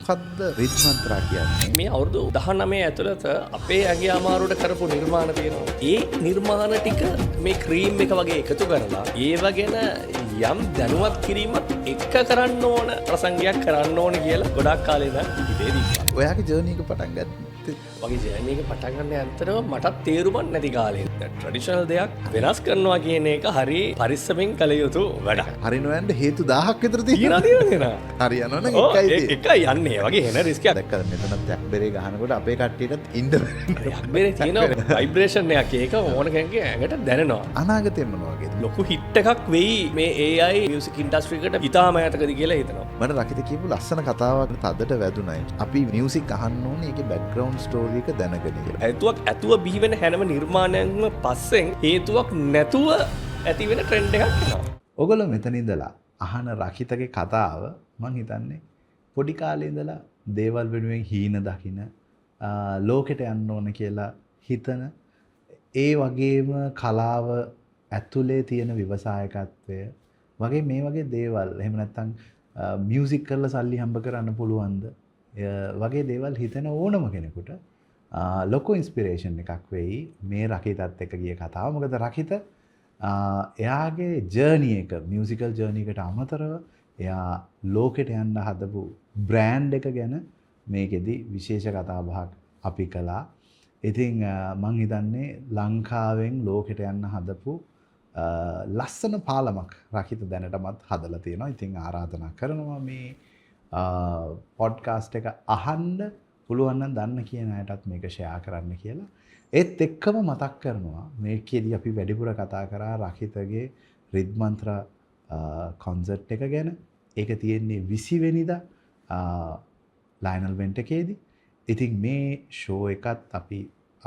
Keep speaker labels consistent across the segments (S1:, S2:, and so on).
S1: මොකක්ද රිද්මන්ත්‍රා කියන්නේ?
S2: මේ අවුරුදු 19 ඇතුළත අපේ ඇගේ අමාරුවට කරපු නිර්මාණ තියෙනවා. ඒ නිර්මාණ ටික මේ ක්‍රීම් එක වගේ එකතු කරලා ඒව ගැන යම් දැනුවත් කිරීමක් එක කරන්න ඕන ප්‍රසංගයක් කරන්න ඕන කියලා ගොඩක් කාලේ ඉඳන් හිතේ දීපා.
S1: ඔයාගේ ජර්නි එක පටන් ගත්තේ
S2: වගේ ජර්නි එක පටන් ගන්න ඇත්තටම මටත් තේරුමක් නැති කාලේ. ට්‍රැඩිෂනල් දෙයක් වෙනස් කරනවා කියන එක හරි පරිස්සමෙන් කළ යුතු වැඩක්.
S1: හරි නොයන්න හේතු 1000ක් විතර
S2: තියෙනවා.
S1: හරි යනවනම්
S2: එකයි යන්නේ. වගේ එන රිස්ක් එකක්.
S1: දැක්කද මෙතනත් යක්බරේ ගහනකොට අපේ කට්ටියටත් ඉන්න
S2: යක්බරේ තියෙන ভাইබ්‍රේෂන් එකක්. ඒක ඕන කෙනෙක්ගේ ඇඟට දැනෙනවා.
S1: අනාගතේ මොන වගේද?
S2: ලොකු හිට් එකක් වෙයි මේ AI මියුසික් ඉන්ඩස්ට්‍රි එකට ඉතාම ඈතකදී කියලා හිතනවා.
S1: මට රකිත කියපු ලස්සන කතාවක් තදට වැදුනයි. අපි මියුසික් අහන්න ඕනේ ඒකේ බෑග්ග්‍රවුන්ඩ් ස්ටෝරි එක දැනගෙන කියලා.
S2: හේතුවක් ඇතුව බිහි වෙන හැම නිර්මාණයක්ම පස්සෙන් හේතුවක් නැතුව ඇති වෙන ට්‍රෙන්ඩ් එකක් එනවා.
S1: ඔයගොල්ලෝ මෙතන ඉඳලා අහන රකිතගේ කතාව මං හිතන්නේ පොඩි කාලේ ඉඳලා දේවල් වෙනුවෙන් හීන දකින ලෝකෙට යන්න ඕන කියලා හිතන ඒ වගේම කලාව ඇතුලේ තියෙන ව්‍යවසායකත්වය වගේ මේ වගේ දේවල් එහෙම නැත්නම් මියුසික් කරලා සල්ලි හම්බ කරන්න පුළුවන්ද වගේ දේවල් හිතන ඕනම කෙනෙකුට ලොකු ඉන්ස්පිරේෂන් එකක් වෙයි මේ රකිතත් එක්ක ගිය කතාව. මොකද රකිත එයාගේ ජර්නි එක මියුසිකල් ජර්නි එකට අමතරව එයා ලෝකෙට යන්න හදපු බ්‍රෑන්ඩ් එක ගැන මේකෙදි විශේෂ කතා බහක් අපි කළා. ඉතින් මං හිතන්නේ ලංකාවෙන් ලෝකෙට යන්න හදපු ලස්සන පාලමක් රකිත දැනටමත් හදලා තියෙනවා. ඉතින් ආරාධනා කරනවා මේ පොඩ්කාස්ට් එක අහන්න පුළුවන් නම් දන්න කියන අයටත් මේක ෂෙයා කරන්න කියලා. ඒත් එක්කම මතක් කරනවා මේකෙදි අපි වැඩිපුර කතා කරා රකිතගේ රිද්මන්ත්‍රා කොන්සර්ට් එක ගැන. ඒක තියෙන්නේ 20 වෙනිදා ලයනල් වෙන්ට් එකේදී. ඉතින් මේ ෂෝ එකත් අපි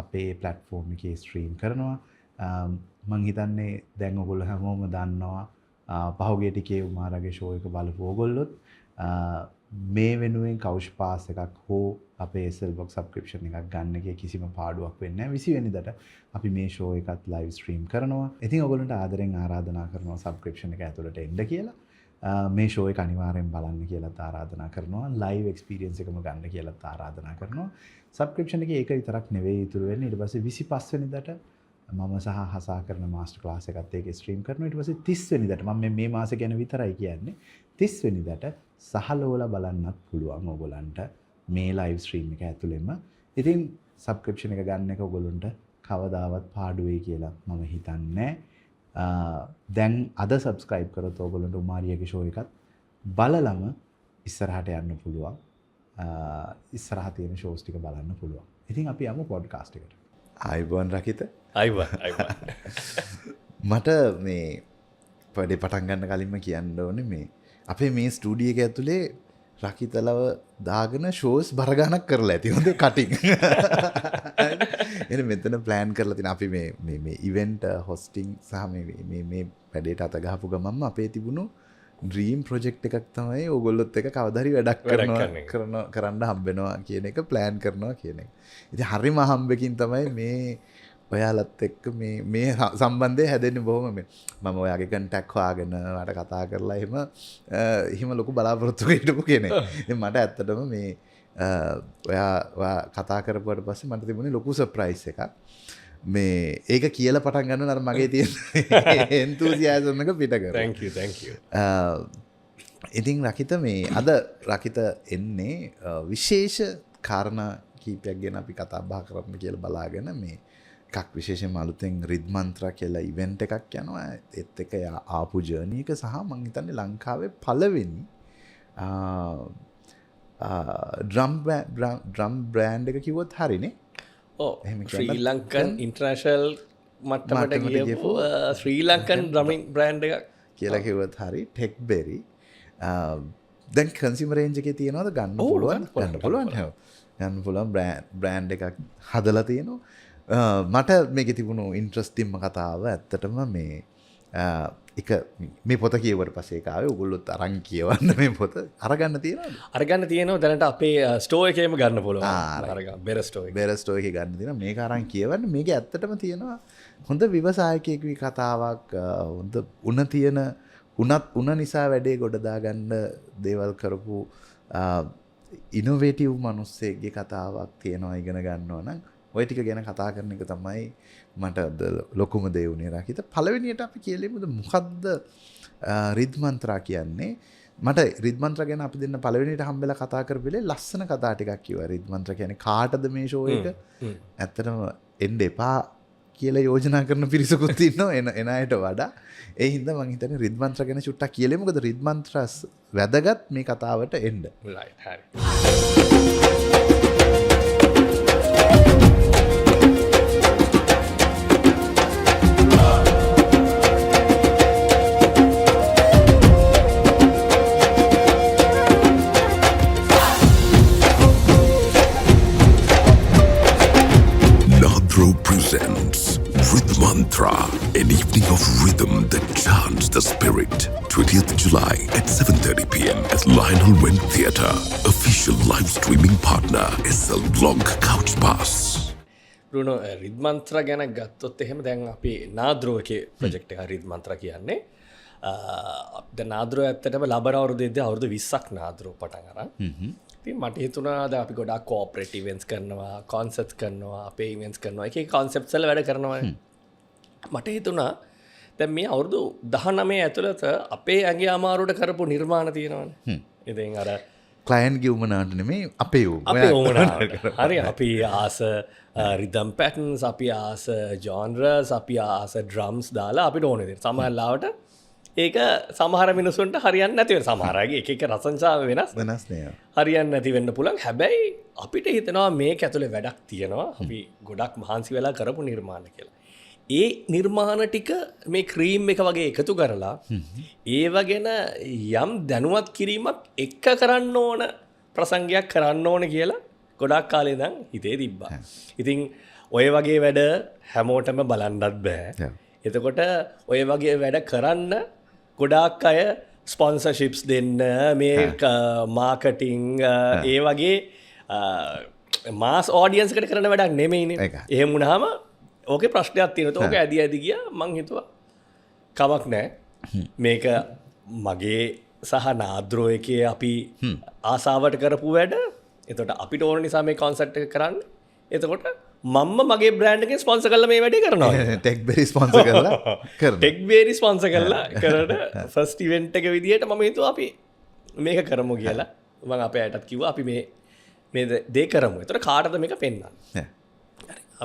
S1: අපේ ප්ලැට්ෆෝම් එකේ ස්ට්‍රීම් කරනවා. මං හිතන්නේ දැන් ඔයගොල්ලෝ හැමෝම දන්නවා පහුගිය ටිකේ උමාරගේ ෂෝ එක බලපු ඕගොල්ලොත් මේ වෙනුවෙන් කවුෂ් පාස් එකක් හෝ අපේ SLBox සබ්ස්ක්‍රිප්ෂන් එකක් ගන්න එකේ කිසිම පාඩුවක් වෙන්නේ නැහැ. 20 වෙනිදාට අපි මේ ෂෝ එකත් ලයිව් ස්ට්‍රීම් කරනවා. ඉතින් ඔයගොල්ලන්ට ආදරෙන් ආරාධනා කරනවා සබ්ස්ක්‍රිප්ෂන් එක ඇතුළට එන්න කියලා. මේ ෂෝ එක අනිවාර්යෙන් බලන්න කියලාත් ආරාධනා කරනවා. ලයිව් එක්ස්පීරියන්ස් එකම ගන්න කියලාත් ආරාධනා කරනවා. සබ්ස්ක්‍රිප්ෂන් එකේ ඒක විතරක් නෙවෙයි ඉතුරු වෙන්නේ. ඊට පස්සේ 25 වෙනිදාට මම සහ හසා කරන මාස්ටර් ක්ලාස් එකත් ඒකේ ස්ට්‍රීම් කරනවා. ඊට පස්සේ 30 වෙනිදාට මම මේ මාසෙ ගැන විතරයි කියන්නේ. 30 වෙනිදාට සහලෝලා බලන්නත් පුළුවන් ඕගොල්ලන්ට මේ ලයිව් ස්ට්‍රීම් එක ඇතුළෙම. ඉතින් සබ්ස්ක්‍රිප්ෂන් එක ගන්න එක ඕගොල්ලන්ට කවදාවත් පාඩු වෙයි කියලා මම හිතන්නේ. දැන් අද සබ්ස්ක්‍රයිබ් කරොත් ඕගොල්ලන්ට උමාරියගේ ෂෝ එකත් බලලම ඉස්සරහට යන්න පුළුවන්. ඉස්සරහ තියෙන ෂෝස් ටික බලන්න පුළුවන්. ඉතින් අපි යමු පොඩ්කාස්ට් එකට. ආයිබෝන් රකිත.
S2: අයිබෝන්.
S1: මට මේ වැඩේ පටන් ගන්න කලින්ම කියන්න ඕනේ මේ අපේ මේ ස්ටුඩියෝ එක ඇතුලේ රකිතලව දාගෙන ෂෝස් බර ගණක් කරලා ඇති. හොඳ කටින්. එනේ මෙතන ප්ලෑන් කරලා තියෙන අපි මේ ඉවෙන්ට් හොස්ටිං සහ මේ වැඩේට අත ගහපු ගමන්ම අපේ තිබුණු ඩ්‍රීම් ප්‍රොජෙක්ට් එකක් තමයි ඕගොල්ලොත් එක කවදා හරි වැඩක් කරන්න හම්බෙනවා කියන එක ප්ලෑන් කරනවා කියන එක. ඉතින් හරිම හම්බෙකින් තමයි මේ ඔයාලත් එක්ක මේ සම්බන්ධය හැදෙන්නේ. බොහොම මම ඔයාගේ කන්ටැක්ට් හොයාගෙන මට කතා කරලා එහෙම ලොකු බලාපොරොත්තු හිටපු කෙනෙක්. ඉතින් මට ඇත්තටම මේ ඔයා කතා කරපුවාට පස්සේ මට තිබුණේ ලොකු සර්ප්‍රයිස් එකක්. මේ ඒක කියලා පටන් ගන්න අර මගේ තියෙන එන්තූසියාසම් එක පිට කරා.
S2: thank you.
S1: ඉතින් රකිත මේ අද රකිත එන්නේ විශේෂ කාරණා කීපයක් ගැන අපි කතා බහ කරන්න කියලා බලාගෙන මේ එකක් විශේෂයෙන්ම අලුතෙන් රිද්මන්ත්‍රා කියලා ඉවෙන්ට් එකක් යනවා. ඒත් එක ආපු ජර්නි එක සහ මම හිතන්නේ ලංකාවේ පළවෙනි ඩ්‍රම් බ්‍රෑන්ඩ් එක කිව්වොත් හරිනේ.
S2: ශ්‍රී ලංකන් ඉන්ටර්නැෂනල් මට්ටමට ගියපු ශ්‍රී ලංකන් ඩ්‍රමින් බ්‍රෑන්ඩ් එකක්
S1: කියලා කිව්වොත් හරි. ටෙක්බෙරි දැන් කන්සියුමර් රේන්ජ් එකේ තියනවාද ගන්න පුළුවන් ගන්න පුළුවන් බ්‍රෑන්ඩ් එකක් හදලා තියෙනවා. මට මේකේ තිබුණු ඉන්ට්‍රස්ටිංම කතාව ඇත්තටම මේ එක මේ පොත කියවට පස්සේ කාවේ ඔයගොල්ලොත් අරන් කියවන්න මේ පොත අරගන්න තියෙනවද?
S2: අරගන්න තියෙනවා. දැනට අපේ ස්ටෝර් එකේම ගන්න පුළුවන්. අරගන්න බෙර
S1: ස්ටෝර් එකේ ගන්න තියෙනවා. මේක අරන් කියවන්න. මේක ඇත්තටම තියෙනවා හොඳ ව්‍යවසායකයෙකුගේ කතාවක්. හොඳ උණ නිසා වැඩේ ගොඩ දාගන්න දේවල් කරපු ඉනොවේටිව් මිනිස්සෙක්ගේ කතාවක් තියෙනවා ඉගෙන ගන්නවා නම් ඔය ටික ගැන කතා කරන එක තමයි මට ලොකුම දේ උනේ රකිත. පළවෙනියට අපි කියලෙමුද මොකද්ද රිද්මන්ත්‍රා කියන්නේ? මට රිද්මන්ත්‍රා ගැන අපි දෙන්න පළවෙනියට හම්බෙලා කතා කරපෙලේ ලස්සන කතා ටිකක් කිව්වා. රිද්මන්ත්‍රා කියන්නේ කාටද මේ ෂෝ එක? ඇත්තටම එන්න එපා කියලා යෝජනා කරන පිරිසකුත් ඉන්නවා එන අයට වඩා. ඒ හින්දා මම හිතන්නේ රිද්මන්ත්‍රා ගැන චුට්ටක් කියලෙමු. මොකද රිද්මන්ත්‍රා වැදගත් මේ කතාවට එන්න.
S2: right හරි.
S3: Nadro presents Rhythmantra, an evening of rhythm that chants the spirit. 20th July at 7:30 p.m. at Lionel Went Theatre. Official live streaming partner SL Blog Couch Pass.
S2: රුණෝ රිද්මන්ත්‍ර ගැන ගත්තොත් එහෙම දැන් අපි නාද්‍රෝ එකේ ප්‍රොජෙක්ට් එක රිද්මන්ත්‍ර කියන්නේ ද නාද්‍රෝ ඇත්තටම ලබන අවුරුද්දේදී අවුරුදු 20ක් නාද්‍රෝ පටන් අරන් ඉතින් මට හිතුණා දැන් අපි ගොඩාක් කෝපරේට් ඉවෙන්ට්ස් කරනවා කොන්සර්ට්ස් කරනවා අපේ ඉවෙන්ට්ස් කරනවා එක එක කොන්සෙප්ට්ස් වල වැඩ කරනවා මට හිතුණා දැන් මේ අවුරුදු 19 ඇතුළත අපේ ඇඟේ අමාරුවට කරපු නිර්මාණ තියෙනවානේ ඉතින් අර
S1: ක්ලයන්ට්ගේ උමනාට නෙමෙයි අපේ
S2: හරි අපි ආස රිදම් පැටන්ස් අපි ආස ජෝන්රස් අපි ආස ඩ්‍රම්ස් දාලා අපිට ඕනේ දේ සමහරලාවට ඒක සමහර මිනිසුන්ට හරියන්නේ නැති වෙන සමහරගේ එක එක රසංශාව වෙනස්
S1: නේ
S2: හරියන්නේ නැති වෙන්න පුළුවන් හැබැයි අපිට හිතෙනවා මේක ඇතුලේ වැඩක් තියෙනවා අපි ගොඩක් මහන්සි වෙලා කරපු නිර්මාණ කියලා. ඒ නිර්මාණ ටික මේ ක්‍රීම් එක වගේ එකතු කරලා ඒව ගැන යම් දැනුවත් කිරීමක් එක්ක කරන්න ඕන ප්‍රසංගයක් කරන්න ඕන කියලා ගොඩක් කාලේ ඉඳන් හිතේ තිබ්බා. ඉතින් ඔය වගේ වැඩ හැමෝටම බලන්නත් බෑ. එතකොට ඔය වගේ වැඩ කරන්න ගොඩාක් අය ස්පොන්සර්ෂිප්ස් දෙන්න මේ මාකටිං ඒ වගේ මාස් ඕඩියන්ස්කට කරන වැඩක් නෙමෙයිනේ. එහෙම වුණාම ඕකේ ප්‍රශ්නයක් තියෙනවා. ඕක ඇදි ඇදි ගියා මං හිතුවා කමක් නැහැ. මේක මගේ සහ නාද්‍රෝ එකේ අපි ආසාවට කරපු වැඩ. එතකොට අපිට ඕන නිසා මේ කොන්සර්ට් එක කරන්න. එතකොට මම්ම මගේ බ්‍රෑන්ඩ් එකෙන් ස්පොන්සර් කරලා මේ වැඩේ කරනවා.
S1: ටෙක්බෙරි ස්පොන්සර් කරලා කරනවා.
S2: ටෙක්බෙරි ස්පොන්සර් කරලා කරන ෆස්ට් ඉවෙන්ට් එක විදියට මම හිතුවා අපි මේක කරමු කියලා. මම අපේ අයටත් කිව්වා අපි මේ දේ කරමු. ඒතර කාටද මේක පෙන්වන්නේ?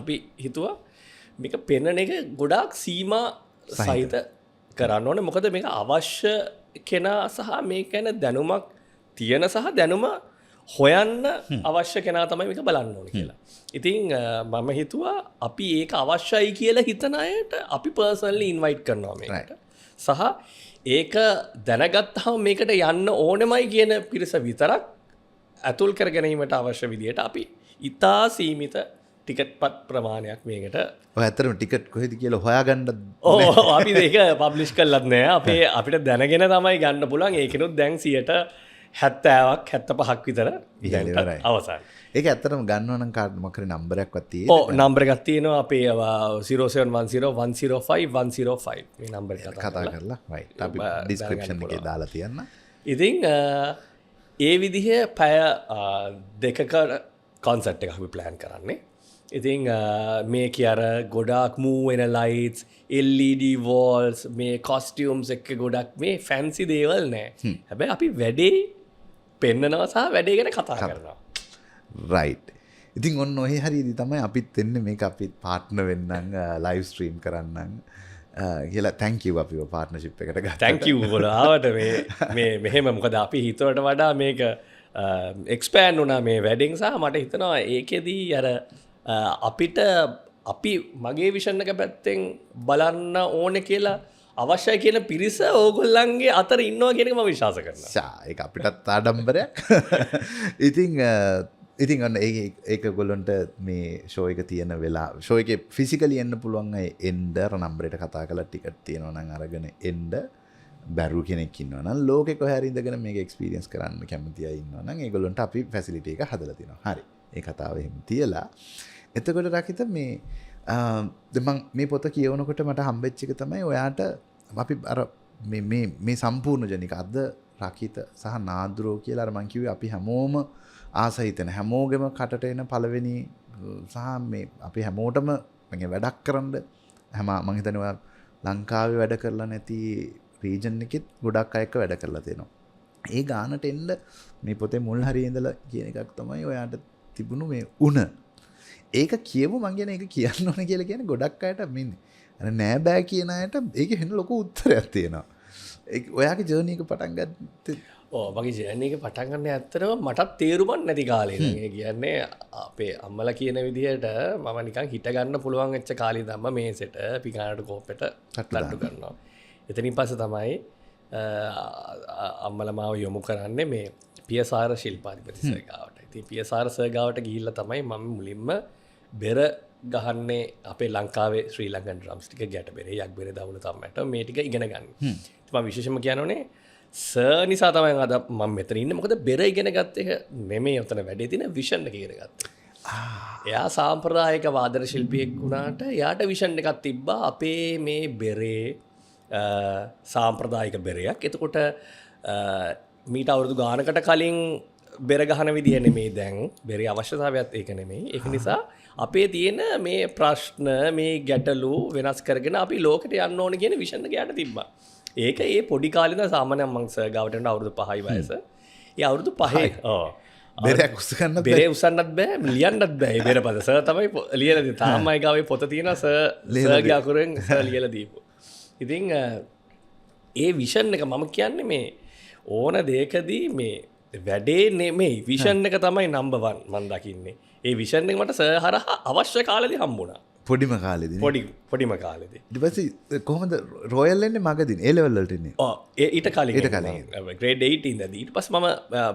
S2: අපි හිතුවා මේක පෙන්වන එක ගොඩාක් සීමා සහිත කරන්න ඕනේ. මොකද මේක අවශ්‍ය කෙනා සහ මේක ගැන දැනුමක් තියෙන සහ දැනුම හොයන්න අවශ්‍ය කෙනා තමයි මේක බලන්න ඕනේ කියලා. ඉතින් මම හිතුවා අපි ඒක අවශ්‍යයි කියලා හිතන අයට අපි පර්සනලි ඉන්වයිට් කරනවා මේකට. සහ ඒක දැනගත්තාම මේකට යන්න ඕනෙමයි කියන පිරිස විතරක් ඇතුල් කර ගැනීමට අවශ්‍ය විදියට අපි ඉතා සීමිත ටිකට් ප්‍රමාණයක් මේකට
S1: ඔය ඇත්තටම ටිකට් කොහෙද කියලා හොයාගන්න
S2: අපි ඒක පබ්ලිෂ් කරලත් නෑ. අපිට දැනගෙන තමයි ගන්න පුළුවන්. ඒකෙනුත් දැන් 70%ක් 75ක් විතර අවසන්.
S1: ඒක ඇත්තටම ගන්නවා නම් කාඩ් මොකක් හරි නම්බරයක්වත් තියෙන්නේ.
S2: ඔව් නම්බර එකක් තියෙනවා අපේ 0710105 මේ නම්බර එක
S1: කතා කරලා රයිට් අපි ඩිස්ක්‍රිප්ෂන් එකේ දාලා තියන්න.
S2: ඉතින් ඒ විදිහේ පැය දෙකක කොන්සර්ට් එකක් අපි ප්ලෑන් කරන්නේ. ඉතින් මේ කියර ගොඩක් මූ වෙන ලයිට්ස් LED වෝල්ස් මේ කොස්ටියම්ස් එක්ක ගොඩක් මේ ෆැන්සි දේවල් නෑ. හැබැයි අපි වැඩේ පෙන්නනවා සහ වැඩේ ගැන කතා කරනවා.
S1: රයිට්. ඉතින් ඔන්න ඔය හරියදී තමයි අපිත් එන්නේ මේක අපිත් පාර්ට්නර් වෙන්නම් ලයිව් ස්ට්‍රීම් කරන්නම් කියලා thank you අපිව පාර්ට්නර්ෂිප් එකට ගත්තා.
S2: thank you ඔයාලට මේ මෙහෙම මොකද අපි හිතුවට වඩා මේක එක්ස්පෑන්ඩ් වුණා මේ වෙඩින් සහ මට හිතෙනවා ඒකෙදී අර අපිට අපි මගේ විෂන් එක පැත්තෙන් බලන්න ඕනේ කියලා අවශ්‍යයි කියන පිරිස ඕගොල්ලන්ගේ අතර ඉන්නවා කියන එක මම විශ්වාස කරනවා.
S1: ඒක අපිටත් ආඩම්බරයක්. ඉතින් අන්න ඒක ගොල්ලන්ට මේ ෂෝ එක තියෙන වෙලා ෂෝ එකේ ෆිසිකලි එන්න පුළුවන් අය එන්න නම්බරයට කතා කරලා ටිකට් තියෙනවා නම් අරගෙන එන්න බැරු කෙනෙක් ඉන්නවා නම් ලෝකෙ කොහේ හරි ඉඳගෙන මේක එක්ස්පීරියන්ස් කරන්න කැමති අය ඉන්නවා නම් ඒගොල්ලන්ට අපි ෆැසිලිටි එක හදලා තියෙනවා. හරි. ඒ කතාව එහෙම තියලා එතකොට රකිත මේ මම මේ පොත කියවනකොට මට හම්බෙච්ච එක තමයි ඔයාට අපි අර මේ සම්පූර්ණ ජනික අද රකිත සහ නාද්‍රෝ කියලා අර මං කිව්වේ අපි හැමෝම ආස හිතෙන හැමෝගෙම කටට එන පළවෙනි සහ මේ අපි හැමෝටම මගේ වැඩක් කරන්න මම හිතනවා ලංකාවේ වැඩ කරලා නැති රීජන් එකෙත් ගොඩක් අය එක්ක වැඩ කරලා තියෙනවා. ඒ ගානට එන්න මේ පොතේ මුල් හරියේ ඉඳලා කියන එකක් තමයි ඔයාට තිබුණු මේ උණ. ඒක කියමු මං කියන එක කියන්න ඕනේ කියලා කියන්නේ ගොඩක් අයට මින්නේ. අර නෑ බෑ කියන අයට ඒකේ වෙන ලොකු උත්තරයක් තියෙනවා. ඔයාගේ ජර්නි එක පටන් ගත්තේ
S2: මගේ ජර්නි එක පටන් ගන්න ඇත්තටම මටත් තේරුමක් නැති කාලේ. ඒ කියන්නේ අපේ අම්මලා කියන විදිහට මම නිකන් හිට ගන්න පුළුවන් වෙච්ච කාලේ තමයි මේසෙට පිකානට කෝපෙට තට්ටු කරනවා. එතනින් පස්සේ තමයි අම්මලා මාව යොමු කරන්නේ මේ පියසාර ශිල්පාධිපති සර් ගාවට. ඉතින් පියසාර සර් ගාවට ගිහිල්ලා තමයි මම මුලින්ම බෙර ගහන්නේ අපේ ලංකාවේ ශ්‍රී ලංකන් ඩ්‍රම්ස් ටික ගැට බෙරේ යක් බෙරේ දවුල තමයි මේ ටික ඉගෙන ගන්න. මම විශේෂම කියනෝනේ සර් නිසා තමයි අද මම මෙතන ඉන්නේ. මොකද බෙර ඉගෙන ගත්ත එක නෙමෙයි උතන වැඩේ තියෙන විෂන් එක ඉගෙන ගත්තා. එයා සාම්ප්‍රදායික වාදන ශිල්පියෙක් වුණාට එයාට විෂන් එකක් තිබ්බා අපේ මේ බෙරේ සාම්ප්‍රදායික බෙරයක්. එතකොට මීට අවුරුදු ගානකට කලින් බෙර ගහන විදිහ නෙමෙයි දැන් බෙරේ අවශ්‍යතාවයත් ඒක නෙමෙයි. ඒක නිසා අපේ තියෙන මේ ප්‍රශ්න මේ ගැටලු වෙනස් කරගෙන අපි ලෝකෙට යන්න ඕන කියන විෂන් එක යට තිබ්බා. ඒක ඒ පොඩි කාලේ ඉඳන් සාමාන්‍යයෙන් මං සර් ගාවට යන අවුරුදු 5යි වයස. ඒ අවුරුදු 5
S1: බෙරයක් උස්සගන්නත්
S2: බෙරේ උස්සන්නත් බෑ ලියන්නත් බෑ. ඒ බෙරපද සර් තමයි ලියලා දෙන්නේ. තාමයි ගාවේ පොත තියෙනවා සර්ගේ අකුරෙන් සර් ලියලා දීපු. ඉතින් ඒ විෂන් එක මම කියන්නේ මේ ඕන දෙයකදී මේ වැඩේ නෙමෙයි විෂන් එක තමයි නම්බර් 1 මම දකින්නේ. ඒ විෂන් එක මට සර් හරහා අවශ්‍ය කාලෙදී හම්බුණා.
S1: පොඩිම කාලෙදී
S2: පොඩිම කාලෙදී.
S1: ඊට පස්සේ කොහොමද රොයල් එන්නේ මගදී ඒ ලෙවල් වලට එන්නේ?
S2: ඊට කලින් ග්‍රේඩ් 8 ඉඳදී ඊට පස්සේ මම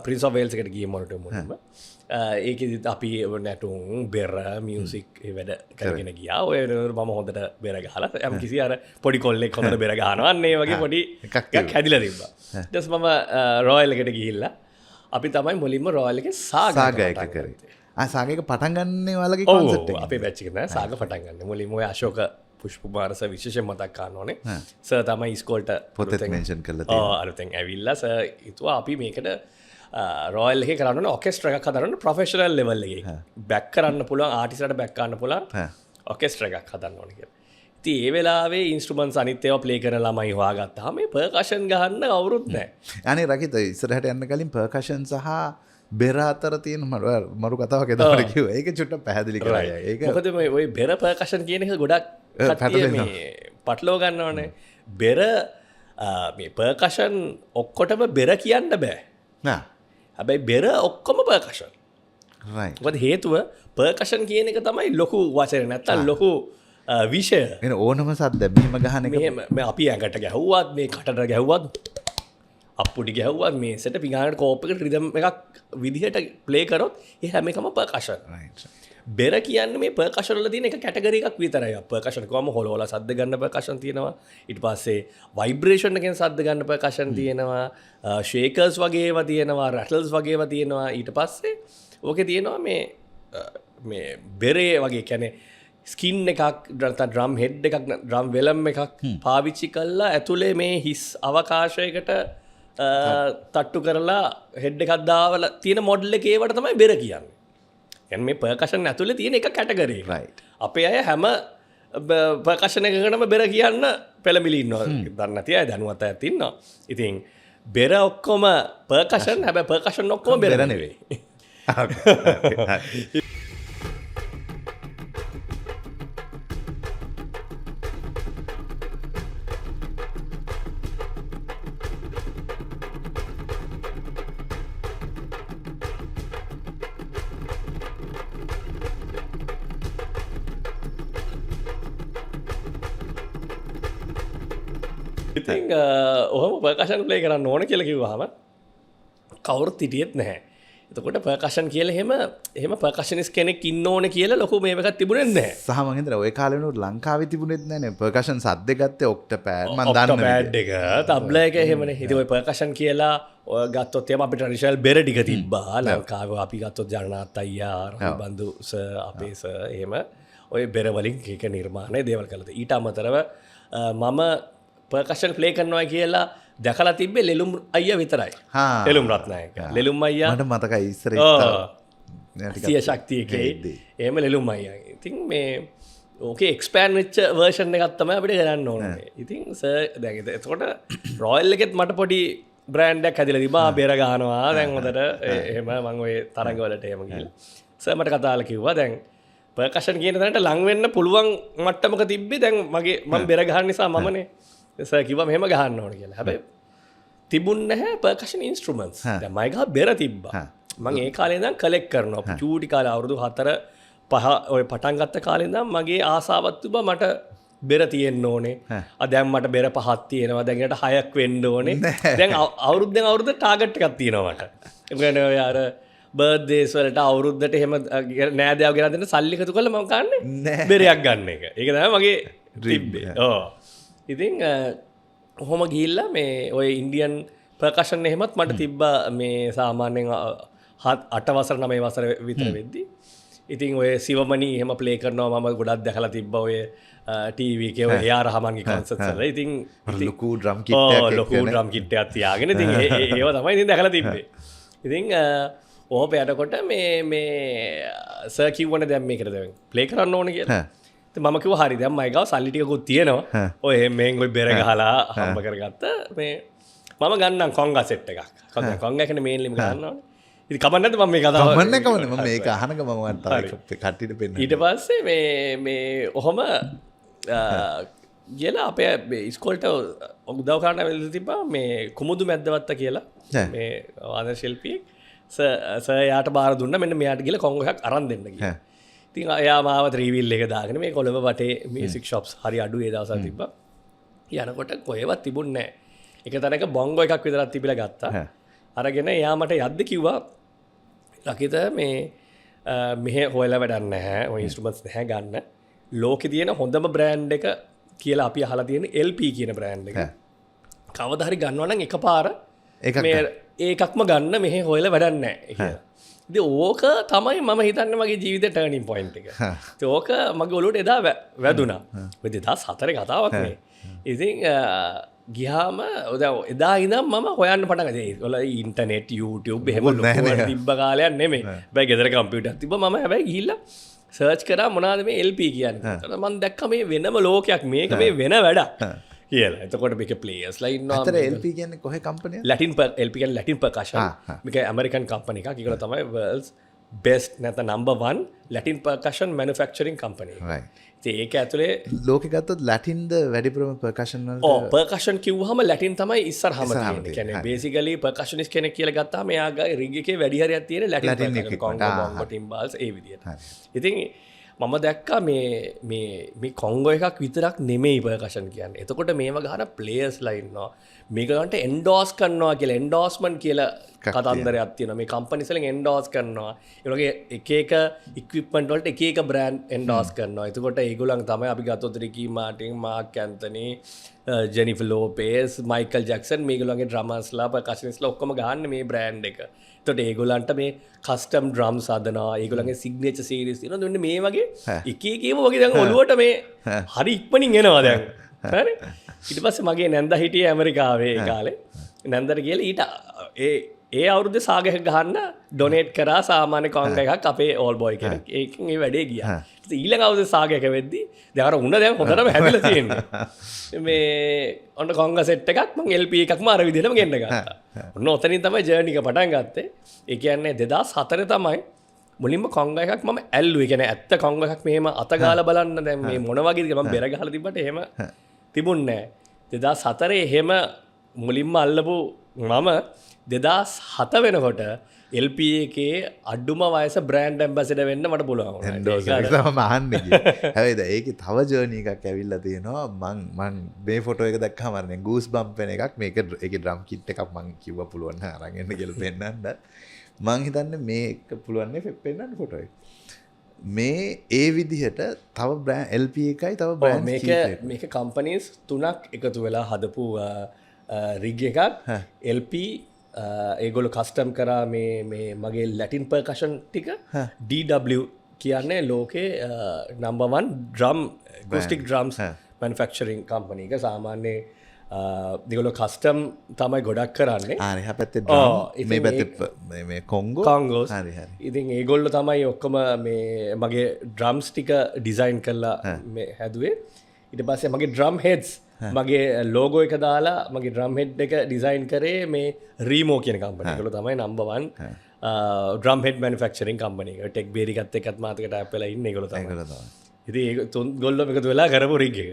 S2: ප්‍රින්ස් ඔෆ් වේල්ස් එකට ගියේ මොනට මුලින්ම. ඒකෙදි අපි නැටුම් බෙර මියුසික් ඒ වැඩ කරගෙන ගියා. ඔය වෙනකොට මම හොඳට බෙර ගහලා යම් කිසි අර පොඩි කොල්ලෙක් හොඳට බෙර ගහනවා අන්න ඒ වගේ පොඩි එකක් හැදිලා තිබ්බා. ඊට පස්සේ මම රොයල් එකට ගිහිල්ලා අපි තමයි මුලින්ම රොයල් එකේ සාගා
S1: එක කරේ. සාගයක පටන් ගන්න ඔයාලගේ කොන්සෙප්ට් එක.
S2: අපේ බැච් එකේ සාග පටන් ගන්න. මුලින්ම ඔය අශෝක පුෂ්පකුමාර සර් විශේෂයෙන් මතක් කරන්න ඕනේ. සර් තමයි ඉස්කෝලේට
S1: පොතේ මෙන්ෂන් කරලා තියෙනවා.
S2: අලුතෙන් ඇවිල්ලා සර් හිතුවා අපි මේකට රොයල් එකේ කරන්න ඕනේ ඔකෙස්ට්‍රා එකක් හදන්න ප්‍රොෆෙෂනල් ලෙවල් එකේ. බැක් කරන්න පුළුවන් ආටිස්ට්ලාට බැක් කරන්න පුළුවන් ඔකෙස්ට්‍රා එකක් හදන්න ඕනේ කියලා. ඉතින් ඒ වෙලාවේ ඉන්ස්ට්‍රුමන්ට්ස් අනිත් ඒවා ප්ලේ කරන ළමයි හොයාගත්තාම මේ පර්කෂන් ගහන්න කවුරුත් නැහැ.
S1: අනේ රකිත ඉස්සරහට යන්න කලින් පර්කෂන් සහ බෙර අතර තියෙන මරු කතාවක් එතකොට කිව්වා. ඒක චුට්ටක් පැහැදිලි කරා. ඒක
S2: මොකද මේ ওই බෙර පර්කෂන් කියන එක ගොඩක් කට්ටිය මේ පටලව ගන්නවනේ. බෙර මේ පර්කෂන් ඔක්කොටම බෙර කියන්න බෑ.
S1: නෑ.
S2: හැබැයි බෙර ඔක්කොම පර්කෂන්.
S1: රයිට්.
S2: මොකද හේතුව පර්කෂන් කියන එක තමයි ලොකු වචන නැත්තම් ලොකු විෂය.
S1: එන ඕනම සද්ද මෙහෙම ගහන එක
S2: මේ අපි ඇඟට ගැහුවත් මේ කටට ගැහුවත් අප්පුඩි ගැහුවත් මේ සෙට පිඟානට කෝප් එකට රිදම් එකක් විදිහට ප්ලේ කරොත් ඒ හැම එකම පර්කෂන්.
S1: රයිට්.
S2: බෙර කියන්නේ මේ පර්කෂන් වල තියෙන එක කැටගරි එකක් විතරයි. පර්කෂන් කොහොම හොලවලා සද්ද ගන්න පර්කෂන් තියෙනවා. ඊට පස්සේ වයිබ්‍රේෂන් එකෙන් සද්ද ගන්න පර්කෂන් තියෙනවා. ෂේකර්ස් වගේ ඒවා තියෙනවා. රැටල්ස් වගේ ඒවා තියෙනවා. ඊට පස්සේ ඕකේ තියෙනවා මේ බෙරේ වගේ කියන්නේ ස්කින් එකක් ඩ්‍රම් හෙඩ් එකක් ඩ්‍රම් වෙලම් එකක් පාවිච්චි කළා ඇතුලේ මේ හිස් අවකාශයකට තට්ටු කරලා හෙඩ් එකක් දාවලා තියෙන මොඩල් එකේ ඒවට තමයි බෙර කියන්නේ. කියන්නේ මේ පර්කෂන් ඇතුලේ තියෙන එක කැටගරි එක.
S1: රයිට්.
S2: අපේ අය හැම පර්කෂන් එකකටම බෙර කියන්න පෙළඹිලි ඉන්නවා. දන්නේ නැති අය දැනුවත් අයත් ඉන්නවා. ඉතින් බෙර ඔක්කොම පර්කෂන් හැබැයි පර්කෂන් ඔක්කොම බෙර නෙවෙයි. ඉතින් ඔහොම පර්කෂන් ප්ලේ කරන්න ඕන කියලා කිව්වහම කවුරුත් හිටියෙත් නැහැ. එතකොට පර්කෂන් කියලා එහෙම පර්කෂනිස් කෙනෙක් ඉන්න ඕන කියලා ලොකු මේකක් තිබුණේ නැහැ.
S1: සහ මම හිතනවා ওই කාලේ වෙනකොට ලංකාවේ තිබුණෙත් නැනේ පර්කෂන් සද්ද ගත්තේ ඔක්ටපෑඩ් මම දන්න
S2: ඔක්ටපෑඩ් එක තබ්ලා එක එහෙමනේ. ඉතින් ওই පර්කෂන් කියලා ඔය ගත්තොත් එහෙම අපිට ට්‍රැඩිෂනල් බෙර ටික තිබ්බා. ලංකාවේ අපි ගත්තොත් ජනනාත් අයියා රවි බන්දු සර් අපේ සර් එහෙම ඔය බෙර වලින් එක නිර්මාණය දේවල් කළා. ඊට අමතරව මම පර්කෂන් ප්ලේ කරනවා කියලා දැකලා තිබ්බේ ලෙලුම් අයියා විතරයි. ලෙලුම් රත්නායක. ලෙලුම් අයියා
S1: මට මතකයි ඉස්සර
S2: සිය ශක්තියකේ එහෙම ලෙලුම් අයියා. ඉතින් මේ ඕකේ එක්ස්පෑන්ඩ් වෙච්ච වර්ෂන් එකක් තමයි අපිට කරන්න ඕනේ. ඉතින් සර් දැන් එතකොට රොයල් එකෙත් මට පොඩි බ්‍රෑන්ඩ් එකක් හැදිලා තිබ්බා. බෙර ගහනවා දැන් හොඳට එහෙම මම ඔය තරඟවලට එහෙම ගිහලා. සර් මට කතාලා කිව්වා දැන් පර්කෂන් කියන තැනට ලං වෙන්න පුළුවන් මට්ටමක තිබ්බේ දැන් මගේ මම බෙර ගහන නිසා මමනේ. සර් කිව්වා මෙහෙම ගහන්න ඕනේ කියලා. හැබැයි තිබුණ නැහැ පර්කෂන් ඉන්ස්ට්‍රුමන්ට්ස්. දැන් මයි ගහ බෙර තිබ්බා. මම ඒ කාලේ ඉඳන් කලෙක්ට් කරනවා. චූටි කාලේ අවුරුදු 4 5 ඔය පටන් ගත්ත කාලේ ඉඳන් මගේ ආසාවක් තිබ්බා මට බෙර තියෙන්න ඕනේ. දැන් මට බෙර 5ක් තියෙනවා. දැන් ඒකට 6ක් වෙන්න ඕනේ. දැන් අවුරුද්දෙන් අවුරුද්ද ටාගට් එකක් තියෙනවා මට. ඒ කියන්නේ ඔය අර බර්ත්ඩේස් වලට අවුරුද්දට එහෙම නෑදෑයෝ ගෙනා දෙන්න සල්ලි එකතු කරලා මම කන්නේ බෙරයක් ගන්න එක. ඒක තමයි මගේ ටිබ්බේ. ඔව්. ඉතින් කොහොම ගිහිල්ලා මේ ඔය ඉන්දියන් පර්කෂන් එහෙමත් මට තිබ්බා මේ සාමාන්‍යයෙන් 8 වසර 9 වසර විතර වෙද්දි. ඉතින් ඔය සිවමනි එහෙම ප්ලේ කරනවා මම ගොඩක් දැකලා තිබ්බා ඔය ටීවී එකේ ඔය එයා රහමන්ගේ කන්සර්ට්ස් වල. ඉතින්
S1: ලොකු ඩ්‍රම් කිට් එකක්
S2: ලොකු ඩ්‍රම් කිට් එකක් තියාගෙන ඉතින් ඒව තමයි ඉතින් දැකලා තිබ්බේ. ඉතින් ඕප යනකොට මේ සර් කිව්වනේ දැන් මේකට දැන් ප්ලේ කරන්න ඕනේ කියලා. ඉතින් මම කිව්වා හරි දැන් මයි ගාව සල්ලි ටිකකුත් තියෙනවා. ඔය මෙහෙන් ඔය බෙර ගහලා හම්බ කරගත්ත මේ මම ගන්නම් කොංගා සෙට් එකක්. කොංගා කියන්නේ මේන්ලිම ගන්නවනේ. ඉතින් කමන්නේ නැද්ද මම මේ කතාව
S1: කමන්නේ මම මේක අහනක මම තව කට්ටියට පෙන්නන්න.
S2: ඊට පස්සේ මේ ඔහොම ගිහලා අපේ ඉස්කෝලේට උදව් කරන්න වෙලා තිබ්බා මේ කුමුදු මැද්දවත්ත කියලා මේ වාදන ශිල්පියෙක්. සර් යාට බාර දුන්නා මෙන්න මෙයාට ගිහලා කොංගෝ එකක් අරන් දෙන්න කියලා. ඉතින් එයා මාව ත්‍රිවිල් එක දාගෙන මේ කොළඹ වටේ මියුසික් ෂොප්ස් හරි අඩු ඒ දවස්වල තිබ්බා. යනකොට කොහෙවත් තිබුණේ නැහැ. එක තැනක බොංගෝ එකක් විතරක් තිබිලා ගත්තා. අරගෙන එයා මට යද්ද කිව්වා ලකිත මේ මෙහෙ හොයලා වැඩක් නැහැ. ඔය ඉන්ස්ට්‍රුමන්ට්ස් නැහැ ගන්න. ලෝකේ තියෙන හොඳම බ්‍රෑන්ඩ් එක කියලා අපි අහලා තියෙන LP කියන බ්‍රෑන්ඩ් එක. කවදා හරි ගන්නවා නම් එකපාර මේ ඒකක්ම ගන්න මෙහෙ හොයලා වැඩක් නැහැ කියලා. ඉතින් ඕක තමයි මම හිතන්නේ මගේ ජීවිතේ ටර්නින් පොයින්ට් එක. ඉතින් ඕක මගේ ඔළුවට එදා වැදුනා. ඔය 2004 කතාවක් නේ. ඉතින් ගියාම එදා ඉඳන් මම හොයන්න පටන් ගත්තා. ඒවල ඉන්ටර්නෙට් YouTube එහෙම ලොකුවට තිබ්බ කාලයක් නෙමෙයි. හැබැයි ගෙදර කම්පියුටර් තිබ්බ මම හැබැයි ගිහිල්ලා සර්ච් කරා මොනවද මේ LP කියන්නේ. එතකොට මම දැක්කා මේ වෙනම ලෝකයක් මේක මේ වෙන වැඩක් කියලා. එතකොට මේක ප්ලේයර්ස්ලා ඉන්නවා.
S1: අතර LP කියන්නේ කොහේ කම්පැනිද?
S2: LP කියන්නේ ලැටින් පර්කෂන්. මේක ඇමරිකන් කම්පැනි එකක්. ඒකල තමයි world's best නැත්නම් number 1 ලැටින් පර්කෂන් manufacturing company.
S1: right.
S2: ඉතින් ඒක ඇතුලේ
S1: ලෝකෙ ගත්තොත් ලැටින්ද වැඩිපුරම පර්කෂන් වලට
S2: පර්කෂන් කිව්වහම ලැටින් තමයි ඉස්සරහම තියෙන්නේ. ඒ කියන්නේ බේසිකලි පර්කෂනිස්ට් කෙනෙක් කියලා ගත්තාම එයාගේ රිග් එකේ වැඩි හරියක් තියෙන ලැටින් පර්කෂන් කොංගෝ බොංගෝ ටිම්බල්ස් ඒ විදියට. ඉතින් මම දැක්කා මේ කොංගෝ එකක් විතරක් නෙමෙයි පර්කෂන් කියන්නේ. එතකොට මේව ගහන ප්ලේයර්ස්ලා ඉන්නවා. මේගොල්ලන්ට එන්ඩෝස් කරනවා කියලා එන්ඩෝස්මන්ට් කියලා කතන්දරයක් තියෙනවා. මේ කම්පැනිස් වලින් එන්ඩෝස් කරනවා. ඒ වගේ එක එක ඉක්විප්මන්ට් වලට එක එක බ්‍රෑන්ඩ් එන්ඩෝස් කරනවා. එතකොට ඒගොල්ලන් තමයි අපි ගත්තොත් Ricky Martin, Marc Anthony, Jennifer Lopez, Michael Jackson මේගොල්ලන්ගේ ඩ්‍රමර්ස්ලා පර්කෂනිස්ට්ලා ඔක්කොම ගන්න මේ බ්‍රෑන්ඩ් එක. එතකොට ඒගොල්ලන්ට මේ කස්ටම් ඩ්‍රම්ස් හදනවා. ඒගොල්ලන්ගේ සිග්නේචර් සීරීස් තියෙනවා. දෙන්න මේ වගේ එක එකම වගේ දැන් ඔළුවට මේ හරි ඉක්මනින් එනවා දැන්. හරි. ඊට පස්සේ මගේ නැන්දා හිටියේ ඇමරිකාවේ ඒ කාලේ. නැන්දට ගිහලා ඊට ඒ අවුරුද්දේ සාගයක් ගහන්න ඩොනේට් කරා සාමාන්‍ය කොංග එකක් අපේ ඕල් බොයි කෙනෙක්. ඒකෙන් ඒ වැඩේ ගියා. ඉතින් ඊළඟ අවුරුද්දේ සාගයක් වෙද්දි දැන් අර උණ දැන් හොඳටම හැදිලා තියෙනවා. මේ ඔන්න කොංග සෙට් එකක් මම LP එකක්ම අර විදිහටම ගෙන්න ගත්තා. ඔන්න ඔතනින් තමයි ජර්නි එක පටන් ගත්තේ. ඒ කියන්නේ 2004 තමයි මුලින්ම කොංග එකක් මම ඇල්ලුවේ. කියන්නේ ඇත්ත කොංග එකක් මෙහෙම අත ගාලා බලන්න දැන් මේ මොන වගේද මම බෙර ගහලා තිබ්බට එහෙම තිබුණේ නැහැ. 2004 එහෙම මුලින්ම අල්ලපු මම 2007 වෙනකොට LP එකේ අඩුම වයස බ්‍රෑන්ඩ් ඇම්බැසඩර් වෙන්න මට පුළුවන් වුණා.
S1: ඒක තමයි අහන්නේ. හැබැයි ඒකේ තව ජර්නි එකක් ඇවිල්ලා තියෙනවා. මං මේ ෆොටෝ එක දැක්කම අරනේ ගූස් බම්ප් වෙන එකක්. මේක ඒකේ ඩ්‍රම් කිට් එකක් මං කිව්වා පුළුවන් නෑ අරන් එන්න කියලා පෙන්නන්න. මං හිතන්නේ මේක පුළුවන් නේ පෙන්නන්න ෆොටෝ එක. මේ ඒ විදිහට තව බ්‍රෑන්ඩ් LP එකයි තව බ්‍රෑන්ඩ්
S2: මේක කම්පනීස් 3ක් එකතු වෙලා හදපු රිග් එකක්. LP ඒගොල්ලෝ කස්ටම් කරා මේ මගේ ලැටින් පර්කෂන් ටික. DW කියන්නේ ලෝකේ number 1 drum acoustic drums manufacturing company එක. සාමාන්‍ය දෙගොල්ලෝ කස්ටම් තමයි ගොඩක් කරන්නේ.
S1: ආරි හැ පැත්තේ
S2: ඔව්,
S1: ඩ්‍රම් මේ පැත්තේ මේ කොංගෝ
S2: කොංගෝස්.
S1: හරි හරි.
S2: ඉතින් ඒගොල්ලෝ තමයි ඔක්කොම මේ මගේ ඩ්‍රම්ස් ටික ඩිසයින් කරලා මේ හැදුවේ. ඊට පස්සේ මගේ ඩ්‍රම් හෙඩ්ස් මගේ ලෝගෝ එක දාලා මගේ ඩ්‍රම් හෙඩ් එක ඩිසයින් කරේ මේ රීමෝ කියන කම්පැනි. ඒගොල්ලෝ තමයි number 1 drum head manufacturing company එක. ටෙක් බේරි ගත්ත එකත් මාතකට ඇප් වෙලා ඉන්නේ ඒගොල්ලෝ තමයි.
S1: ඒගොල්ලෝ තමයි.
S2: ඉතින් ඒ තුන් ගොල්ලෝ එකතු වෙලා කරපු රිග් එක.